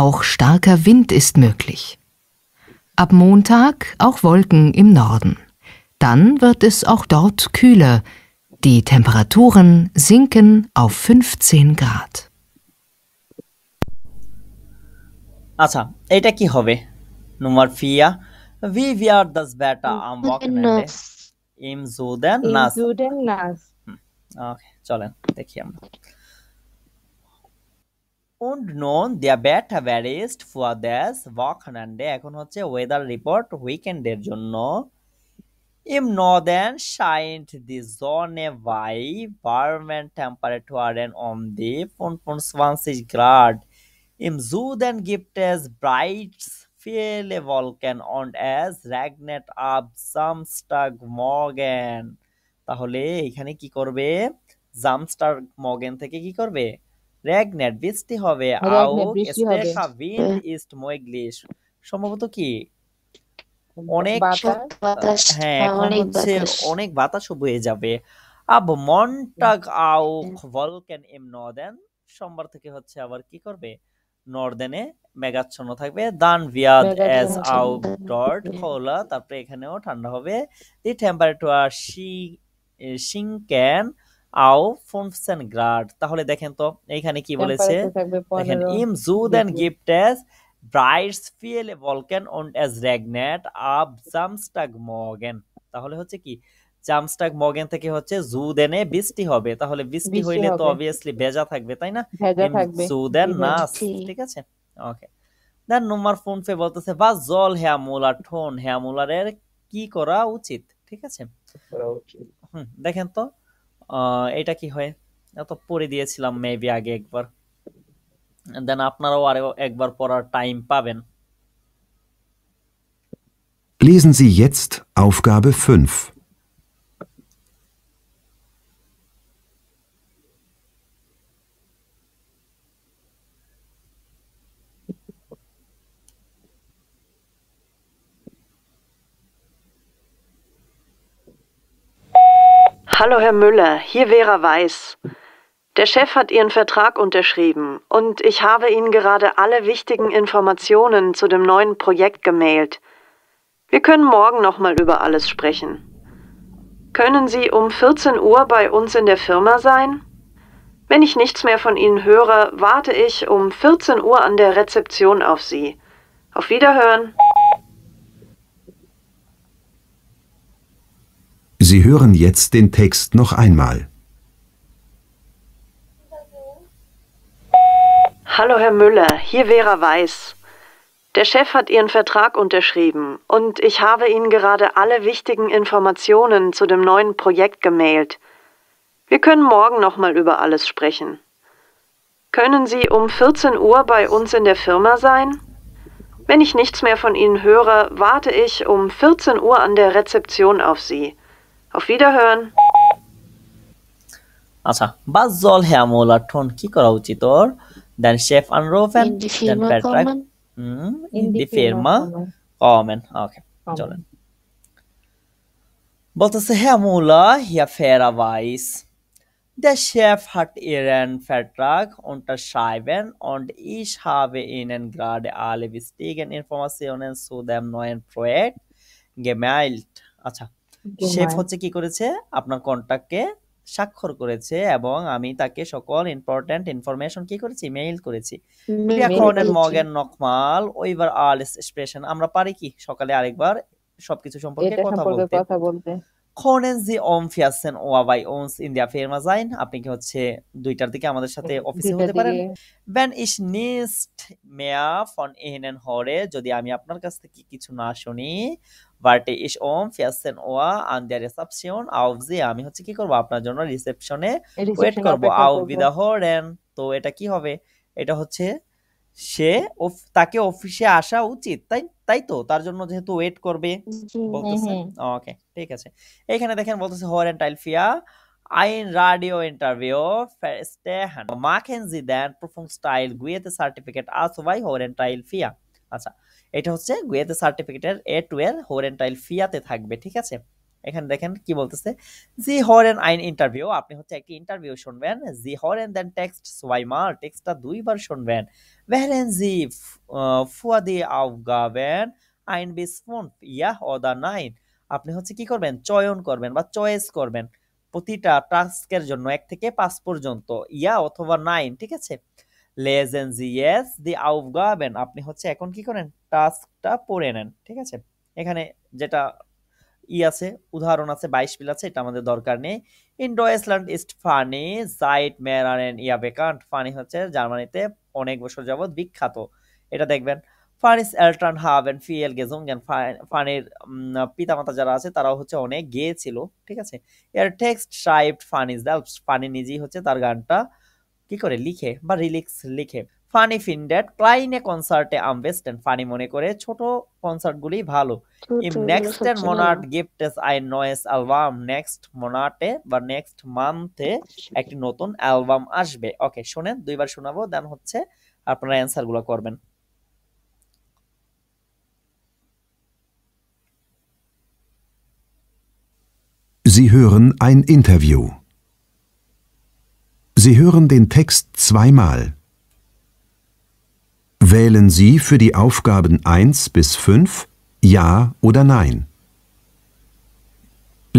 Auch starker Wind ist möglich. Ab Montag auch Wolken im Norden. Dann wird es auch dort kühler. Die Temperaturen sinken auf 15 Grad. আচ্ছা, এটা কি হবে? Nummer 4. Wie wird das Wetter am Wochenende? Im Süden nass. Okay, চলেন দেখি আমরা। Und nun der Wetterbericht für das Wochenende. এখন হচ্ছে weather report উইকেন্ডের জন্য। Im Norden scheint die Sonne bei warmen Temperaturen um die 25 Grad. Im Süden gibt es bereits viele Wolken und es regnet ab Samstagmorgen. তাহলে এখানে কি করবে? Samstagmorgen থেকে কি করবে? Regnet বৃষ্টি হবে। Auch starker Wind ist möglich. সম্ভবত কি? অনেক হ্যাঁ, এখন হচ্ছে অনেক বাতাসও বয়ে যাবে। Ab Montag auch Wolken im Norden. সোমবার থেকে হচ্ছে আবার কি করবে? নর্দেনে মেঘাচ্ছন্ন থাকবে। Dann wird es auch dort kühler. তারপরে এখানেও ঠান্ডা হবে। Die Temperatur sinken auf 15 Grad। তাহলে দেখেন তো এইখানে কি বলেছে, টেম্পারেচার থাকবে দেখেন 15 im Süden degree. gibt es bereits viele Wolken und es regnet ab Samstagmorgen। তাহলে হচ্ছে কি Samstagmorgen থেকে হচ্ছে জুদেনে বৃষ্টি হবে, তাহলে বৃষ্টি বৃষ্টি হইলে তো হবে, অবভিয়াসলি ভেজা থাকবে তাই না, ভেজা im থাকবে। Süden জি ভাই। nass, ঠিক আছে। ওকে, দেন নম্বর 5 বলতেছে was soll Herr Müller tun, Herr Müllerer কি করা উচিত, ঠিক আছে। দেখেন তো এটা কি হয়, এত পড়ে দিয়েছিলাম মেবি আগে একবার, দেন আপনারাও আরো একবার পড়ার টাইম পাবেন। Lesen Sie jetzt Aufgabe 5. Hallo Herr Müller, hier Vera Weiß. Der Chef hat Ihren Vertrag unterschrieben und ich habe Ihnen gerade alle wichtigen Informationen zu dem neuen Projekt gemailt. Wir können morgen nochmal über alles sprechen. Können Sie um 14 Uhr bei uns in der Firma sein? Wenn ich nichts mehr von Ihnen höre, warte ich um 14 Uhr an der Rezeption auf Sie. Auf Wiederhören. Sie hören jetzt den Text noch einmal. Hallo Herr Müller, hier Vera Weiß. Der Chef hat Ihren Vertrag unterschrieben und ich habe Ihnen gerade alle wichtigen Informationen zu dem neuen Projekt gemailt. Wir können morgen nochmal über alles sprechen. Können Sie um 14 Uhr bei uns in der Firma sein? Wenn ich nichts mehr von Ihnen höre, warte ich um 14 Uhr an der Rezeption auf Sie. Auf Wiederhören. আচ্ছা, was soll Herr Müller tun, কি করা উচিত ওর, then Chef anrufen, In die then Firma Vertrag kommen. in die Firma kommen, okay, চলেন। বলতেছে Herr Müller, hier Vera Weiß. Der Chef hat Ihren Vertrag unterschrieben und ich habe Ihnen gerade alle wichtigen Informationen zu dem neuen Projekt gemailt। আচ্ছা, chef হচ্ছে কি করেছে, আপনার কন্ট্রাক্টকে স্বাক্ষর করেছে এবং আমি তাকে সকল ইম্পর্টেন্ট ইনফরমেশন কি করেছি, মেইল করেছি। Wir können morgen nochmal über alles sprechen। আমরা পারি কি সকালে আরেকবার সবকিছু সম্পর্কে কথা বলতে। Können Sie um 14 Uhr bei uns in der Firma sein? আপনি কি হচ্ছে 2টার দিকে আমাদের সাথে অফিসে হতে পারেন? Wenn ich nicht mehr von Ihnen höre, যদি আমি আপনার কাছ থেকে কিছু না শুনি, warte ich um 14 Uhr an der Rezeption auf Sie। আমি হচ্ছে কি করব, আপনার জন্য রিসেপশনে ওয়েট করব। Auf Wiederhören। তো এটা কি হবে, এটা হচ্ছে সে তাকে অফিসে আসা উচিত, তাই তো, তার জন্য যেহেতু ওয়েট করবে বলতেছে। ওকে, ঠিক আছে। এখানে দেখেন বলতেছে Hohenteil 4 ein Radio-Interview verstehen, machen Sie den Prüfungsteil Goethe Certificate A2 Hohenteil 4। আচ্ছা, এটা হচ্ছে Goethe Certificate A2 Hohenteil 4 তে থাকবে, ঠিক আছে। এখানে দেখেন কি বলতেছে, Sie hören ein Interview, আপনি হচ্ছে একটি ইন্টারভিউ শুনবেন। Sie hören den Text zweimal, টেক্সটটা দুইবার শুনবেন। Wählen Sie für die Aufgaben 1 bis 5 ja oder nein, আপনি হচ্ছে কি করবেন, চয়ন করবেন বা চয়েস করবেন প্রতিটা টাস্কের জন্য 1 থেকে 5 পর্যন্ত, ইয়া অথবা 9, ঠিক আছে। Lesen Sie jetzt die Aufgaben, আপনি হচ্ছে এখন কি করেন, টাস্কটা পড়ে নেন, ঠিক আছে। এখানে যেটা আছে উদাহরণ আছে 22 পিল আছে, এটা আমাদের দরকার নেই। In Deutschland ist Fanny seit mehreren Jahren bekannt, funny হচ্ছে জার্মানিতে অনেক বছর যাবত বিখ্যাত, এটা দেখবেন। Fanny's Eltern haben viel gesungen, ফানির পিতামাতা যারা আছে তারাও হচ্ছে অনেক গেয়েছিল, ঠিক আছে। এর text schreibt Fanny selbst, funny নিজেই হচ্ছে তার গানটা কি করে লিখে বা রিলিক্স লিখে। Fanny findet kleine Konzerte am besten, funny মনে করে ছোট কনসার্টগুলি ভালো। Im nächsten Monat gibt es ein neues Album, next monate বা next month-এ একটি নতুন অ্যালবাম আসবে। ওকে, শুনেন, দুইবার শোনাবো, দেন হচ্ছে আপনারা অ্যানসার গুলো করবেন। Sie hören ein Interview. Sie hören den Text zweimal. Wählen Sie für die Aufgaben 1 bis 5 Ja oder Nein.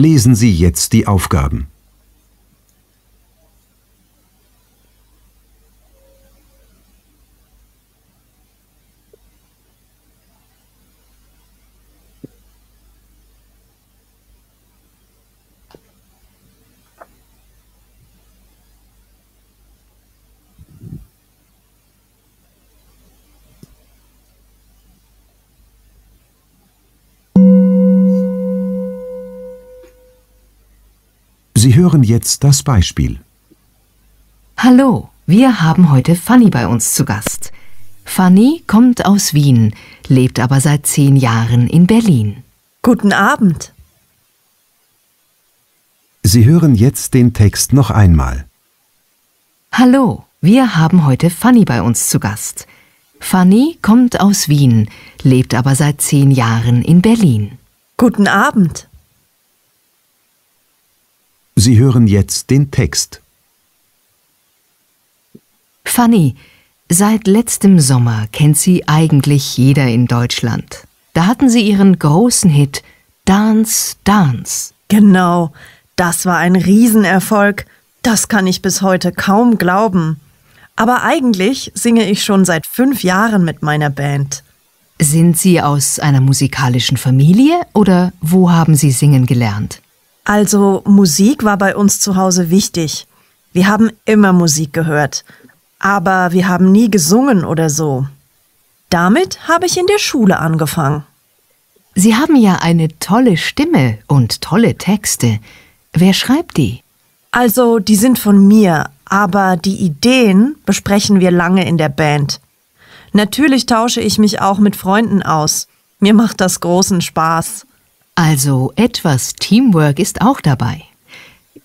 Lesen Sie jetzt die Aufgaben. Sie hören jetzt das Beispiel. Hallo, wir haben heute Fanny bei uns zu Gast. Fanny kommt aus Wien, lebt aber seit 10 Jahren in Berlin. Guten Abend. Sie hören jetzt den Text noch einmal. Hallo, wir haben heute Fanny bei uns zu Gast. Fanny kommt aus Wien, lebt aber seit 10 Jahren in Berlin. Guten Abend. Sie hören jetzt den Text. Fanny, seit letztem Sommer kennt sie eigentlich jeder in Deutschland. Da hatten sie ihren großen Hit Dance, Dance. Genau, das war ein Riesenerfolg. Das kann ich bis heute kaum glauben. Aber eigentlich singe ich schon seit 5 Jahren mit meiner Band. Sind Sie aus einer musikalischen Familie oder wo haben Sie singen gelernt? Also, Musik war bei uns zu Hause wichtig. Wir haben immer Musik gehört. Aber wir haben nie gesungen oder so. Damit habe ich in der Schule angefangen. Sie haben ja eine tolle Stimme und tolle Texte. Wer schreibt die? Also, die sind von mir, aber die Ideen besprechen wir lange in der Band. Natürlich tausche ich mich auch mit Freunden aus. Mir macht das großen Spaß. Also etwas Teamwork ist auch dabei.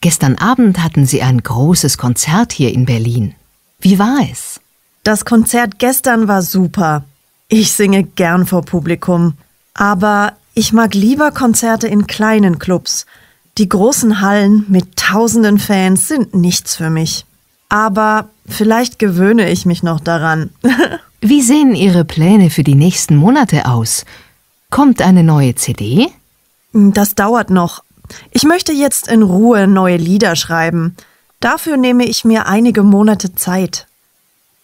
Gestern Abend hatten Sie ein großes Konzert hier in Berlin. Wie war es? Das Konzert gestern war super. Ich singe gern vor Publikum. Aber ich mag lieber Konzerte in kleinen Clubs. Die großen Hallen mit tausenden Fans sind nichts für mich. Aber vielleicht gewöhne ich mich noch daran. Wie sehen Ihre Pläne für die nächsten Monate aus? Kommt eine neue CD? Das dauert noch. Ich möchte jetzt in Ruhe neue Lieder schreiben. Dafür nehme ich mir einige Monate Zeit.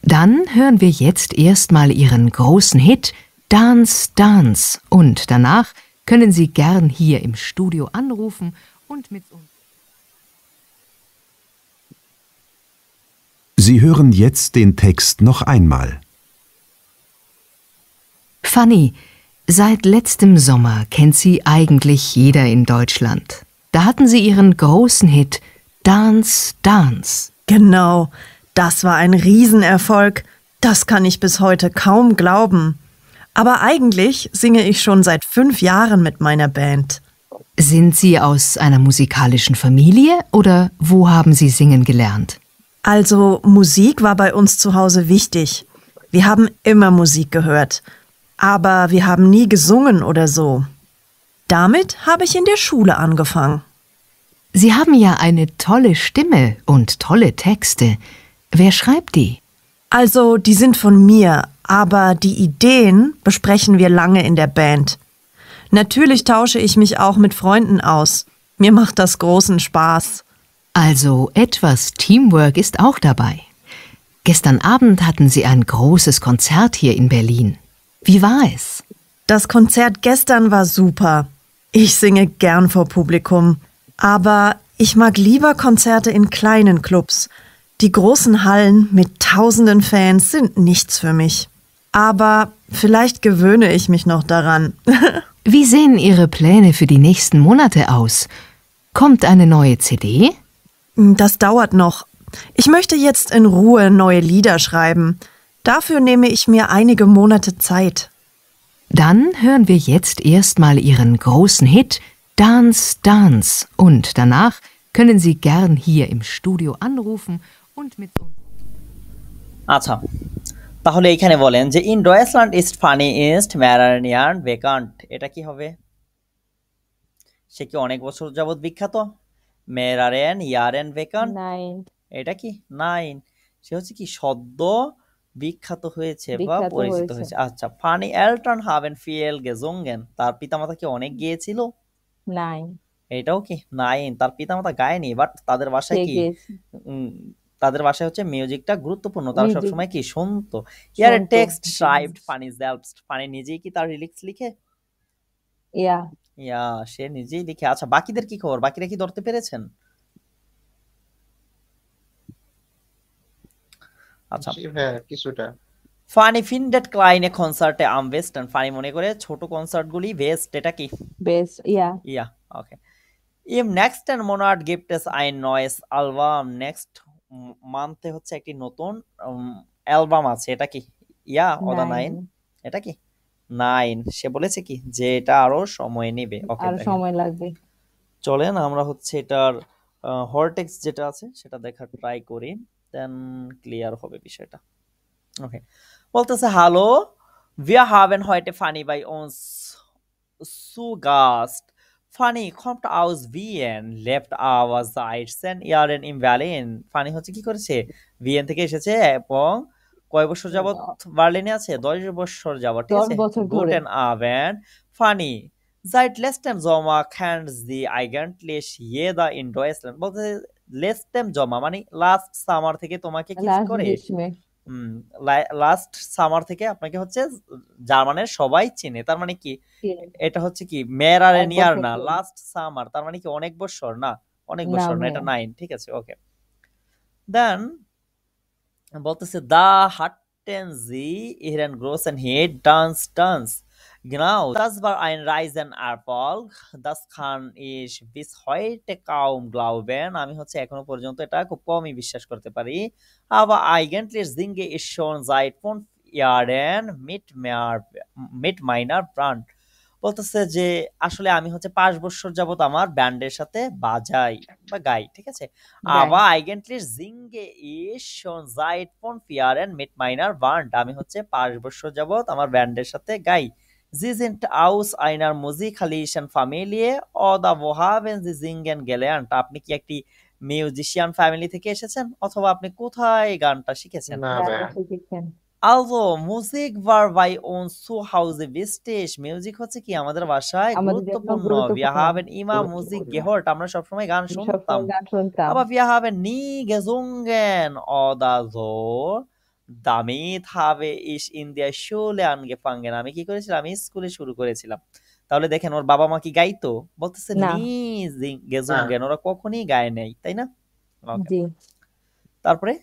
Dann hören wir jetzt erstmal Ihren großen Hit Dance, Dance und danach können Sie gern hier im Studio anrufen und mit uns. Sie hören jetzt den Text noch einmal. Fanny, seit letztem Sommer kennt sie eigentlich jeder in Deutschland. Da hatten sie ihren großen Hit Dance, Dance. Genau, das war ein Riesenerfolg. Das kann ich bis heute kaum glauben. Aber eigentlich singe ich schon seit 5 Jahren mit meiner Band. Sind Sie aus einer musikalischen Familie oder wo haben Sie singen gelernt? Also, Musik war bei uns zu Hause wichtig. Wir haben immer Musik gehört. Aber wir haben nie gesungen oder so. Damit habe ich in der Schule angefangen. Sie haben ja eine tolle Stimme und tolle Texte. Wer schreibt die? Also, die sind von mir, aber die Ideen besprechen wir lange in der Band. Natürlich tausche ich mich auch mit Freunden aus. Mir macht das großen Spaß. Also etwas Teamwork ist auch dabei. Gestern Abend hatten Sie ein großes Konzert hier in Berlin. Wie war es? Das Konzert gestern war super. Ich singe gern vor Publikum. Aber ich mag lieber Konzerte in kleinen Clubs. Die großen Hallen mit tausenden Fans sind nichts für mich. Aber vielleicht gewöhne ich mich noch daran. Wie sehen Ihre Pläne für die nächsten Monate aus? Kommt eine neue CD? Das dauert noch. Ich möchte jetzt in Ruhe neue Lieder schreiben. Dafür nehme ich mir einige Monate Zeit. Dann hören wir jetzt erstmal Ihren großen Hit Dance, Dance und danach können Sie gern hier im Studio anrufen und mit uns. আচ্ছা, তাহলে এখানে বলেন যে ইন ডয়েচল্যান্ড ইস্ট Fanny ইস্ট ম্যারানিয়ান ভেকান্ট, এটা কি হবে? সে কি অনেক বছর যাবত বিখ্যাত? মেরারেন ইয়ারেন ভেকান্ট, এটা কি নাইন, সে হচ্ছে কি সদ্য বিখ্যাত হয়েছে বা পরিচিত হয়েছে। আচ্ছা, ফানি এলটন হাভেন ফিয়েল গেজোঙ্গেন, তার পিতামাতা কি অনেক গিয়েছিল? নাইন, এটাও কি নাইন, তার পিতামাতা গায়নি, বাট তাদের বাসায় কি তাদের বাসায় হচ্ছে মিউজিকটা গুরুত্বপূর্ণ, তারা সবসময় কি শুনতো। ইয়ার টেক্সট রাইভড ফানি সেলফ, ফানি নিজেই কি তার লিরিক্স লিখে? ইয়া, সে নিজেই লিখে। আচ্ছা, বাকিদের কি খবর? বাকিরা কি ধরতে পেরেছেন? আচ্ছা, কিছুটা। ফানি ফিন্ডেড ক্লাইনে কনসার্টে আম বেস্ট, ফানি মনে করে ছোট কনসার্ট গুলি বেস্ট, এটা কি? বেস্ট, ইয়া, ওকে। Im nächsten Monat gibt es ein neues Album. Next মান্থে হচ্ছে একটি নতুন অ্যালবাম আছে। এটা কি ইয়া অদা 9? এটা কি 9? সে বলেছে কি যে এটা আরো সময় নেবে। ওকে, আরো সময় লাগবে। চলেন আমরা হচ্ছে এটার হরটেক্স যেটা আছে সেটা দেখার ট্রাই করি, দেন ক্লিয়ার হবে বিষয়টা। ওকে, বলতেছে hello, wir haben heute Fanny bei uns zu Gast. Fanny kommt aus Wien, lebt aber seit 10 Jahren in Berlin. Fanny হচ্ছে কি করেছে, ভিয়েন থেকে এসেছে এবং কয় বছর যাবত বার্লিনে আছে? 10 বছর যাবত, ঠিক আছে? Guten Abend, Fanny. Seit letztem Sommer kennt sie eigentlich jeder in Deutschland. বলতে letztem Sommer মানে লাস্ট সামার থেকে তোমাকে কি করে, লাস্ট সামার থেকে আপনাকে হচ্ছে জার্মানের সবাই চিনে। তার মানে কি এটা হচ্ছে কি মেরার নিয়ার না, লাস্ট সামার, তার মানে কি অনেক বছর না, অনেক বছর না, এটা 9, ঠিক আছে? ওকে, দেন বলতেছে দা hatten sie ihren großen Hit Dance. Genau, das war ein Riesenerfolg. Das kann ich bis heute kaum glauben. আমি হচ্ছে এখনো পর্যন্ত এটা খুব কমই বিশ্বাস করতে পারি। Aber eigentlich singe ich schon seit 5 Jahren mit meiner Band. বলতেছে যে আসলে আমি হচ্ছে 5 বছর যাবত আমার ব্যান্ডের সাথে বাজাই বা গাই, ঠিক আছে? Aber eigentlich singe ich schon seit 5 Jahren mit meiner Band. আমি হচ্ছে 5 বছর যাবত আমার ব্যান্ডের সাথে গাই। Sie sind aus einer musikalischen Familie oder wo haben Sie singen gelernt? আপনি কি একটি মিউজিশিয়ান ফ্যামিলি থেকে এসেছেন অথবা আপনি কোথায় গানটা শিখেছেন? Also Musik war bei uns zu Hause wichtig. Music হচ্ছে কি আমাদের বাসায় গুরুত্বপূর্ণ। Wir haben immer Musik gehört. আমরা সবসময় গান শুনতাম। Aber wir haben nie gesungen oder so. Damit habe ich in der Schule angefangen. আমি কি করেছিলাম? আমি স্কুলে শুরু করেছিলাম। তাহলে দেখেন ওর বাবা মা কি গাইতো? বলতেছে nie gesungen, ওরা কখনোই গায় নাই, তাই না? ওকে, তারপরে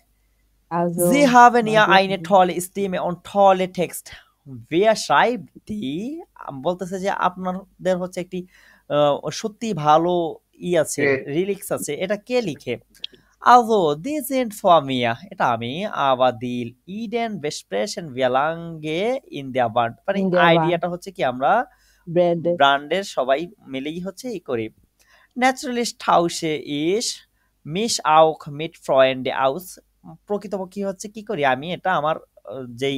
Sie haben ja eine tolle Stimme und tolle Text. Wer schreibt die? বলতেছে যে আপনাদের হচ্ছে একটি সত্যি ভালো আছে, রিলিক্স আছে, এটা কে লিখে? Also, die sind von mir. এটা আমি, aber die Ideen besprechen wir lange in der Band. মানে আইডিয়াটা হচ্ছে কি আমরা ব্র্যান্ডের সবাই মিলেই হচ্ছে এই করি। Natürlich tausche ich mich auch mit Freunden aus. প্রকৃতপক্ষে হচ্ছে কি করি আমি, এটা আমার যেই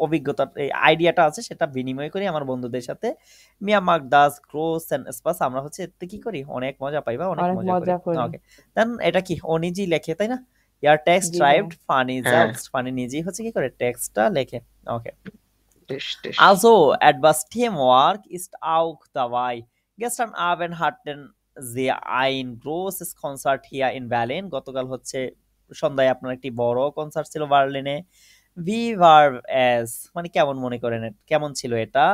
অভিজ্ঞতা এই আইডিয়াটা আছে সেটা বিনিময় করি আমার বন্ধুদের সাথে। মিয়া মার্ক দাস গ্রোসেন স্পাস, আমরা হচ্ছে এতে কি করি অনেক মজা পাই বা অনেক মজা করি। ওকে, দেন এটা কি ও নিজেই লেখে, তাই না? ইয়ার টেক্সট রাইট ফানি জাস্ট, ফানি নিজেই হচ্ছে কি করে টেক্সটটা লেখে। ওকে, also etwas Teamwork ist auch dabei. Gestern Abend hatten sie ein großes Konzert hier in Berlin. গতকাল হচ্ছে সন্ধ্যায় আপনার একটি বড় কনসার্ট ছিল বার্লিনে। Wie war es? মানে কেমন মনে করেন, কেমন ছিল এটা?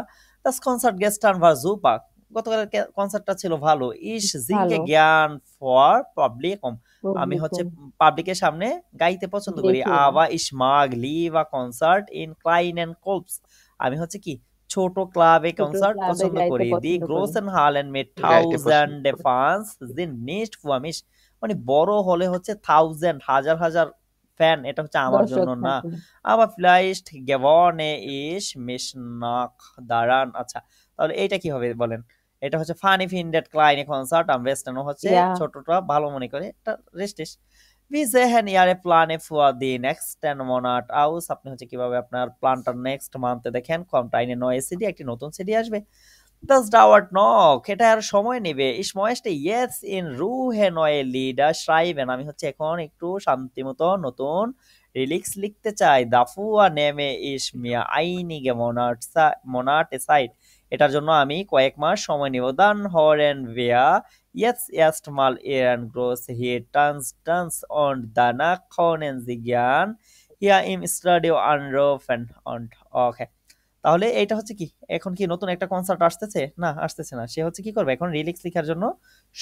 Das Konzert gestern war super. গতকালের কনসার্টটা ছিল ভালো। Ich singe gern vor Publikum. আমি হচ্ছে পাবলিকের সামনে গাইতে পছন্দ করি। Aber ich mag lieber Konzert in kleinen Clubs. আমি হচ্ছে কি ছোট ক্লাবে কনসার্ট পছন্দ করি। Die großen Hallen mit tausende Fans sind nicht für mich. মানে বড় হলে হচ্ছে 1000 হাজার হাজার ফ্যান, এটা হচ্ছে আমার জন্য না। আবার vielleicht gewonne ich mich nach daran. আচ্ছা, তাহলে এইটা কি হবে বলেন? এটা হচ্ছে ফানি ফিন্ডেড ক্লাইনে কনসার্ট am besten হচ্ছে ছোটটা ভালো মনে করে, এটা রেস্টিস। Wie sehen Ihre Pläne für die nächsten Monat aus? আপনি হচ্ছে কিভাবে আপনার প্ল্যানটা নেক্সট মান্থে দেখেন? kommt eine neue CD, একটি নতুন সিডি আসবে। Das dauert noch, এটা আর সময় নেবে। Ich möchte jetzt in Ruhe neue Lieder schreiben. আমি হচ্ছে এখন একটু শান্তিমতো নতুন লিরিক্স লিখতে চাই। Dafür nehme ich mir einige Monate Zeit. এটার জন্য আমি কয়েক মাস সময় নেব। Dann hören wir jetzt erstmal ihren großen Hit Dance und danach können Sie gern hier im Studio anrufen und okay. তাহলে এইটা হচ্ছে কি এখন কি নতুন একটা কনসার্ট আসতেছে না? আসতেছে না। সে হচ্ছে কি করবে এখন রিলিক্স লেখার জন্য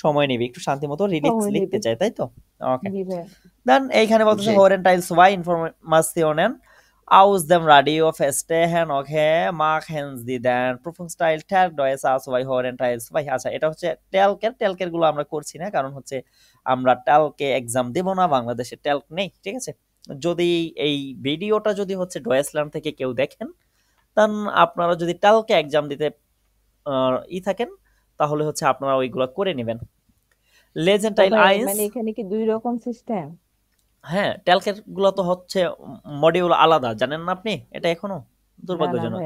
সময় নেবে, একটু শান্তিমতো রিলিক্স লিখতে চায়, তাই তো? ওকে, দেন এইখানে বলতেছে Horentiles 2 Informationen Aus dem Radio verstehen, okay, machen Sie den Prüfungsteil Tag Deutsch aus bei Horen Teil 2 আচ্ছা এটা হচ্ছে টেলকের গুলো আমরা করছি না কারণ হচ্ছে আমরা টেলকে এক্সাম দেব না বাংলাদেশে টেলক নেই ঠিক আছে যদি এই ভিডিওটা যদি হচ্ছে ডয়েসল্যান্ড থেকে কেউ দেখেন তাহলে আপনারা যদি টেলকে এক্সাম দিতে থাকেন তাহলে হচ্ছে আপনারা ওইগুলো করে নেবেন লেজেন্টাইল আইন্স মানে এখানে কি দুই রকম সিস্টেম হ্যাঁ টেলকের গুলো তো হচ্ছে মডিউল আলাদা জানেন না আপনি এটা এখনো দুর্ভাগ্যজনক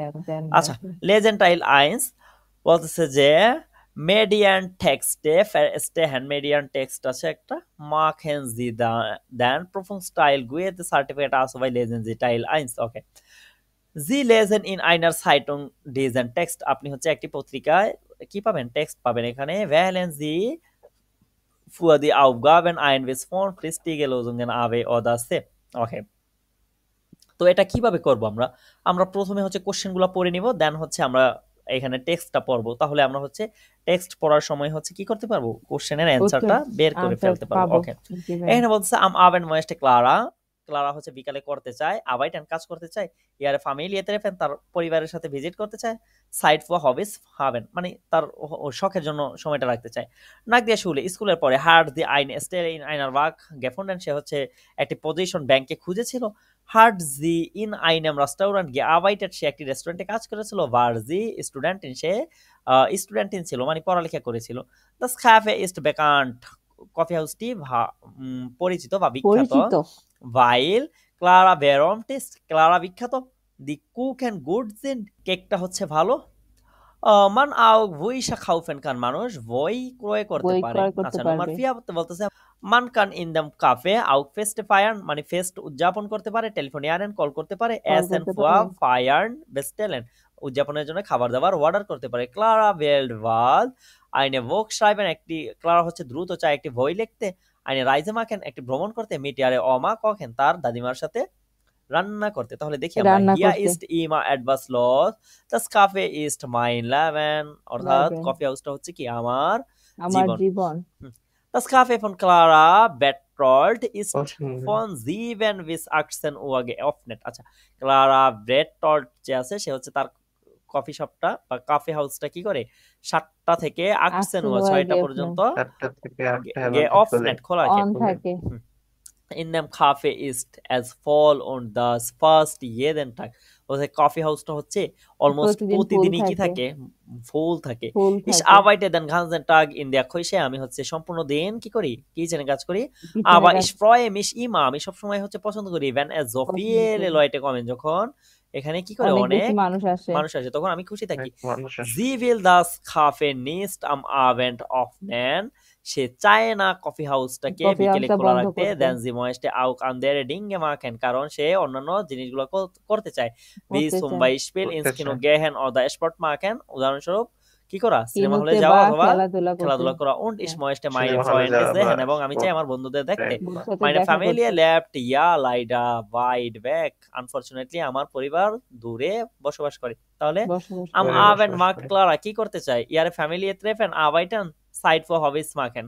আচ্ছা লেজেন্টাইল আইন্স বলতেছে যে মেডিয়ান টেক্সটে ফেরস্টেহন মেডিয়ান টেক্সট আছে একটা মাখেন জি দেন প্রুফungsteil গুয়েতে সার্টিফিকেট আছে বাই লেজেন্টাইল আইন্স ওকে জি লেজেন ইন আইনার সাইটুং ডিজেন টেক্সট আপনি হচ্ছে একটি পত্রিকায় কি পাবেন টেক্সট পাবেন এখানে wählen Sie für die Aufgaben ein bis von richtige Lösungen awe oder se ওকে তো এটা কিভাবে করব আমরা প্রথমে হচ্ছে কোশ্চেনগুলো পড়ে নিব দেন হচ্ছে আমরা এখানে টেক্সটটা পড়ব তাহলে আমরা হচ্ছে টেক্সট পড়ার সময় হচ্ছে কি করতে পারবো কোশ্চেনের অ্যানসারটা বের করে ফেলতে পারবো ওকে এখানে বলছে am Abend möchte ক্লারা হচ্ছে বিকালে করতে চায় আবাইটেন কাজ করতে চায় ইয়ারে ফ্যামিলি treffen তার পরিবারের সাথে ভিজিট করতে চায় সাইট ফর হবিস হাবেন মানে তার শখের জন্য সময়টা রাখতে চায় নাক দিয়ে স্কুলের পরে হার্ড দি আইন স্টেল ইন আইনার ওয়ার্ক গেফন্ডেন সে হচ্ছে একটি পজিশন ব্যাংকে খুঁজেছিল হার্ড জি ইন আইনাম রেস্টুরেন্ট আবাইটেড সে একটি রেস্টুরেন্টে কাজ করেছিল ভার্জি স্টুডেন্ট সে স্টুডেন্ট ছিল মানে পড়ালেখা করেছিল দাস ক্যাফে ইস্ট বেকান্ট কফি হাউসটি পরিচিত বা বিখ্যাত ভাইল ক্লারা বেরম টেস্ট ক্লারা বিখ্যাত দি কুক এন্ড গুড জিন কেকটা হচ্ছে ভালো মান আও ভুইসা খাউফেন কান মানুষ বই ক্রয় করতে পারে আচ্ছা নাম্বার 4 বলতেছে মান কান ইন দেম কাফে আউ ফেস্ট ফায়ার্ন মানে ফেস্ট উদযাপন করতে পারে টেলিফোনিয়ারেন কল করতে পারে এস এন্ড ফর ফায়ার্ন বেস্টেলেন উদযাপনের জন্য খাবার দাবার অর্ডার করতে পারে ক্লারা বেল্ড ওয়াল আইনে ভোক সাইবেন একটি ক্লারা হচ্ছে দ্রুত চায় একটি বই লিখতে আইনে রাইজে মাখেন একটি ভ্রমণ করতে মিটিয়ারে অমা কখেন তার দাদিমার সাথে রান্না করতে তাহলে দেখি আমরা হিয়া ইস্ট ইমা এডভাস লস দাস কাফে ইস্ট মাইন লেভেন অর্থাৎ কফি হাউসটা হচ্ছে কি আমার জীবন দাস কাফে ফন ক্লারা বেট্রল্ড ইস্ট ফন জিভেন উইস আকসেন ওয়াগে অফনেট আচ্ছা ক্লারা বেট্রল্ড যে আছে সে হচ্ছে তার কফি শপটা বা কাফে হাউসটা কি করে 7টা থেকে আকসেন ওয়া 6টা পর্যন্ত 7টা থেকে 8টা গে অফনেট খোলা থাকে in dem Cafe ist as fall und das fast jeden Tag ওদের কফি হাউসটা হচ্ছে অলমোস্ট প্রতিদিনই কি থাকে ফুল থাকে ich arbeite den ganzen Tag in der Küche আমি হচ্ছে সম্পূর্ণ দিন কি করি কিচেনে কাজ করি aber ich freue mich immer আমি সব সময় হচ্ছে পছন্দ করি wenn es so viele Leute kommen যখন এখানে কি করে অনেক মানুষ আসে তখন আমি খুশি থাকি sie will das Cafe nicht am Abend öffnen সে চায় না কফি হাউসটাকে বিকেলে খোলা রাখতে দেন জি ময়েস্টে আউক আন্দের ডিঙ্গে মাখেন কারণ সে অন্যান্য জিনিসগুলো করতে চায় বি সুম্বাই স্পেল ইনস্কিনো গেহেন অদা স্পট মাখেন উদাহরণস্বরূপ কি করা সিনেমা হলে যাওয়া অথবা খেলাধুলা করা und ich möchte meine Freunde sehen এবং আমি চাই আমার বন্ধুদের দেখতে meine Familie lebt ja leider weit weg unfortunately আমার পরিবার দূরে বসবাস করে তাহলে am Abend mag Clara কি করতে চায় ihre Familie treffen arbeiten সাইট ফর হবিস মাখেন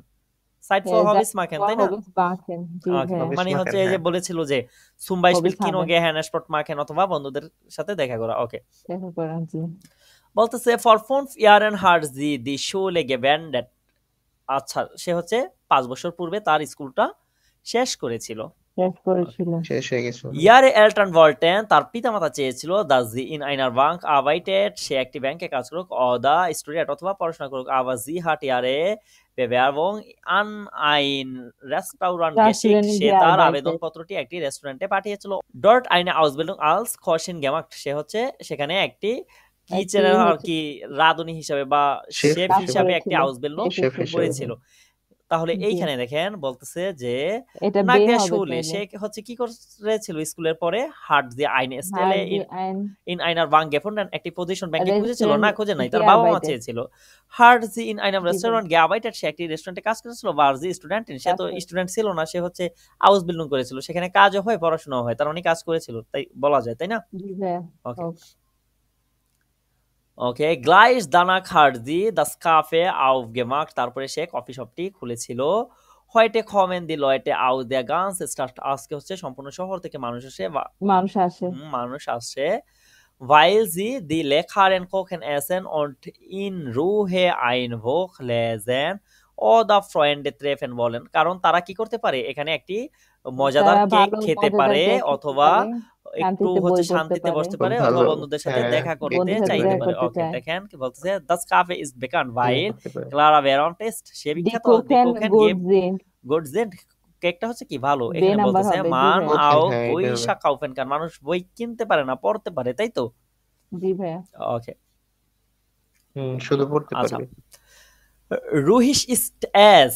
সাইট ফর হবিস মাখেন তাই না মানে হচ্ছে এই যে বলেছিল যে সুম্বাই স্পিল কিনো গেহেন স্পট মাখেন অথবা বন্ধুদের সাথে দেখা করা ওকে দেখা করা জি বলতেছে ফর 5 ইয়ারেন হার্ট জি দি শোলে গেবেন্ডেড আচ্ছা সে হচ্ছে 5 বছর পূর্বে তার স্কুলটা শেষ করেছিল শেষ হয়ে গেছে ইয়ারে এলটন ভল্টেন তার পিতামাতা চেয়েছিল দাস জি ইন আইনার ব্যাংক আবাইটেড সে একটি ব্যাংকে কাজ করুক অদা স্টুডেন্ট অথবা পড়াশোনা করুক আবার জি হাট ইয়ারে বেবেয়ারবং আন আইন রেস্টুরেন্ট গেশিক সে তার আবেদনপত্রটি একটি রেস্টুরেন্টে পাঠিয়েছিল ডট আইনে আউসবিল্ডিং আলস খসিন গেমাক্ট সে হচ্ছে সেখানে একটি কিচেনের আর কি রাঁধুনি হিসেবে বা শেফ হিসেবে একটি আউসবিল্ডিং করেছিল তাহলে এইখানে দেখেন বলতেছে যে নাগিয়া শুলে সে হচ্ছে কি করেছিল স্কুলের পরে হার্ট দিয়ে আইন স্টেলে ইন আইনার বাং গেফন্ডেন একটি পজিশন ব্যাংকে খুঁজেছিল না খুঁজে নাই তার বাবা মা চেয়েছিল হার্ট জি ইন আইনাম রেস্টুরেন্ট গেআবাইটেড সে একটি রেস্টুরেন্টে কাজ করেছিল ভার্জি স্টুডেন্ট সে তো স্টুডেন্ট ছিল না সে হচ্ছে হাউস বিল্ডিং করেছিল সেখানে কাজও হয় পড়াশোনাও হয় তার অনেক কাজ করেছিল তাই বলা যায় তাই না ওকে ওকে গ্লাইস দানাক হার্ট জি দাস কাফে aufgemacht তারপরে সে coffee শপটি খুলেছিল Heute kommen die Leute aus der ganzen Stadt, আজকে হচ্ছে সম্পূর্ণ শহর থেকে মানুষ আসে মানুষ আসে, weil sie die leckeren Kuchen essen und in Ruhe ein Buch lesen oder Freunde treffen wollen, কারণ তারা কি করতে পারে, এখানে একটি মজাদার কেক খেতে পারে অথবা একটু হচ্ছে শান্তিতে বসতে পারে অথবা বন্ধুদের সাথে দেখা করতে চাইতে পারে। ওকে, দেখেন কি বলতেছে, das Kaffee ist bekannt weil Clara Während ist, সে বিখ্যাত, die Kuchen gut sind, কেকটা হচ্ছে কি ভালো। এখানে বলতেছে মান আও বই kaufen kann, মানুষ বই কিনতে পারে না, পড়তে পারে, তাই তো? জি ভাইয়া। ওকে, শুধু পড়তে আচ্ছা। পারবে। Ruhig ist es,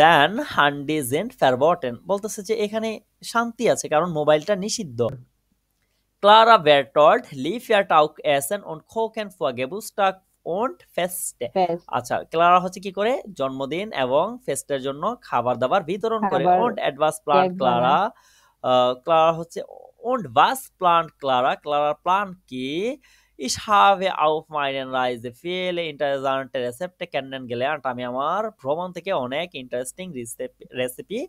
dann Handy sind verboten, বলতেছে যে এখানে শান্তি আছে কারণ মোবাইলটা নিষিদ্ধ। Clara Bertolt lief ja auch essen und kochen vor Geburtstag und Feste, আচ্ছা, ক্লারা হচ্ছে কি করে, জন্মদিন এবং ফেস্টের জন্য খাবার দাবার বিতরণ করে। und etwas plant Clara, Clara হচ্ছে und was plant Clara, ক্লারার প্ল্যান কি? Ich habe auf meinen Reise viele interessante Rezepte kennengelernt, আমি আমার ভ্রমণ থেকে অনেক ইন্টারেস্টিং রেসিপি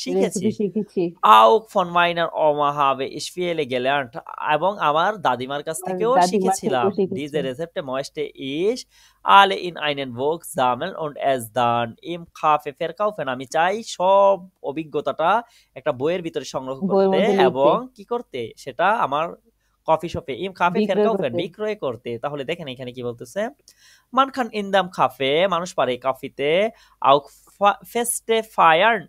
শিখেছি। Auch von meiner Oma habe ich viele gelernt, এবং আমার দাদিমার কাছ থেকেও শিখেছিলাম। Diese Rezepte möchte ich alle in einen Buch sammeln und es dann im Café verkaufen, আমি চাই সব অভিজ্ঞতাটা একটা বইয়ের ভিতরে সংগ্রহ করতে এবং কি করতে, সেটা আমার কফি শপে ইম কাফে verkaufen, বিক্রয় করতে। তাহলে দেখেন এখানে কি বলতেছে, man kann in dem Café, মানুষ পারে কাফিতে, auch Feste feiern,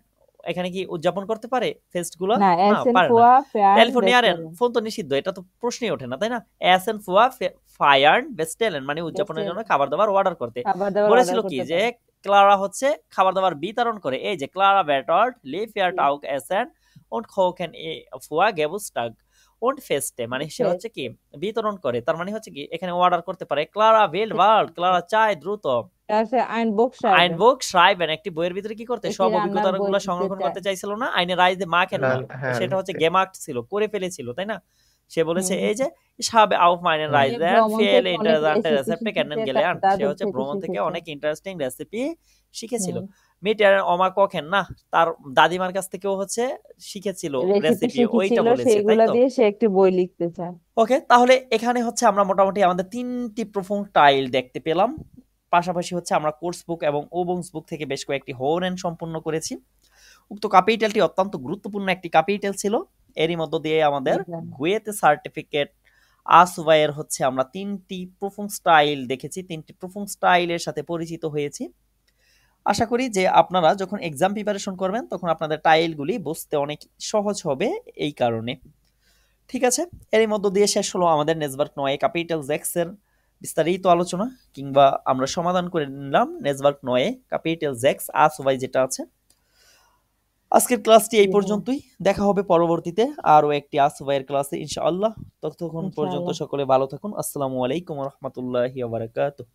এখানে কি উদযাপন করতে পারে ফেস্ট গুলো? না, পারে না। টেলিফোনিয়ারেন, ফোন তো নিষিদ্ধ, এটা তো প্রশ্নই ওঠে না, তাই না? essen vor feiern bestellen, মানে উদযাপনের জন্য খাবার দাবার অর্ডার করতে। বলেছিল কি যে ক্লারা হচ্ছে খাবার দাবার বিতরণ করে, এই যে Clara Bertolt lief ja auch essen und kochen vor Geburtstag und Feste, মানে সে হচ্ছে কি বিতরণ করে, তার মানে হচ্ছে কি এখানে অর্ডার করতে পারে। Clara will bald, ক্লারা চায় দ্রুত ein Buch schreiben, একটি বইয়ের ভিতরে কি করতে, সব অভিজ্ঞতাগুলো সংরক্ষণ করতে চাইছিল না। eine Reise machen, সেটা হচ্ছে gemacht ছিল, করে ফেলেছিল, তাই না? সে বলেছে এই যে ich habe auf meinen Reisen viele interessante Rezepte kennengelernt, সে হচ্ছে ভ্রমণ থেকে অনেক ইন্টারেস্টিং রেসিপি শিখেছিল। mit ihren Oma kochen, না, তার দাদিমার কাছ থেকেও হচ্ছে শিখেছিল রেসিপি, ওইটা বলেছে, তাই তো? দিয়ে সে একটি বই লিখতে চায়। ওকে, তাহলে এখানে হচ্ছে আমরা মোটামুটি আমাদের 3টি প্রফুং টাইল দেখতে পেলাম। পাশাপাশি হচ্ছে আমরা কোর্স বুক এবং ওবংস বুক থেকে বেশ কয়েকটি হোরেন সম্পূর্ণ করেছি। উক্ত ক্যাপিটালটি অত্যন্ত গুরুত্বপূর্ণ একটি ক্যাপিটাল ছিল। এরই মধ্য দিয়ে আমাদের গুয়েতে সার্টিফিকেট আসুভাইয়ের হচ্ছে আমরা 3টি প্রফুং স্টাইল দেখেছি, 3টি প্রফুং স্টাইলের সাথে পরিচিত হয়েছি। আশা করি যে আপনারা যখন এক্সাম প্রিপারেশন করবেন তখন আপনাদের টাইলগুলি বুঝতে অনেক সহজ হবে এই কারণে। ঠিক আছে, এরই মধ্য দিয়ে শেষ হলো আমাদের নেটওয়ার্ক 9 ক্যাপিটাল জেক্সের বিস্তারিত আলোচনা, কিংবা আমরা সমাধান করে নিলাম নেটওয়ার্ক 9 ক্যাপিটাল জেক্স আসুভাই যেটা আছে। আজকের ক্লাসটি এই পর্যন্তই, দেখা হবে পরবর্তীতে আরো একটি আসুভাইয়ের ক্লাসে ইনশাআল্লাহ। ততক্ষণ পর্যন্ত সকলে ভালো থাকুন। আসসালামু আলাইকুম ওয়া রাহমাতুল্লাহি ওয়া বারাকাতুহু।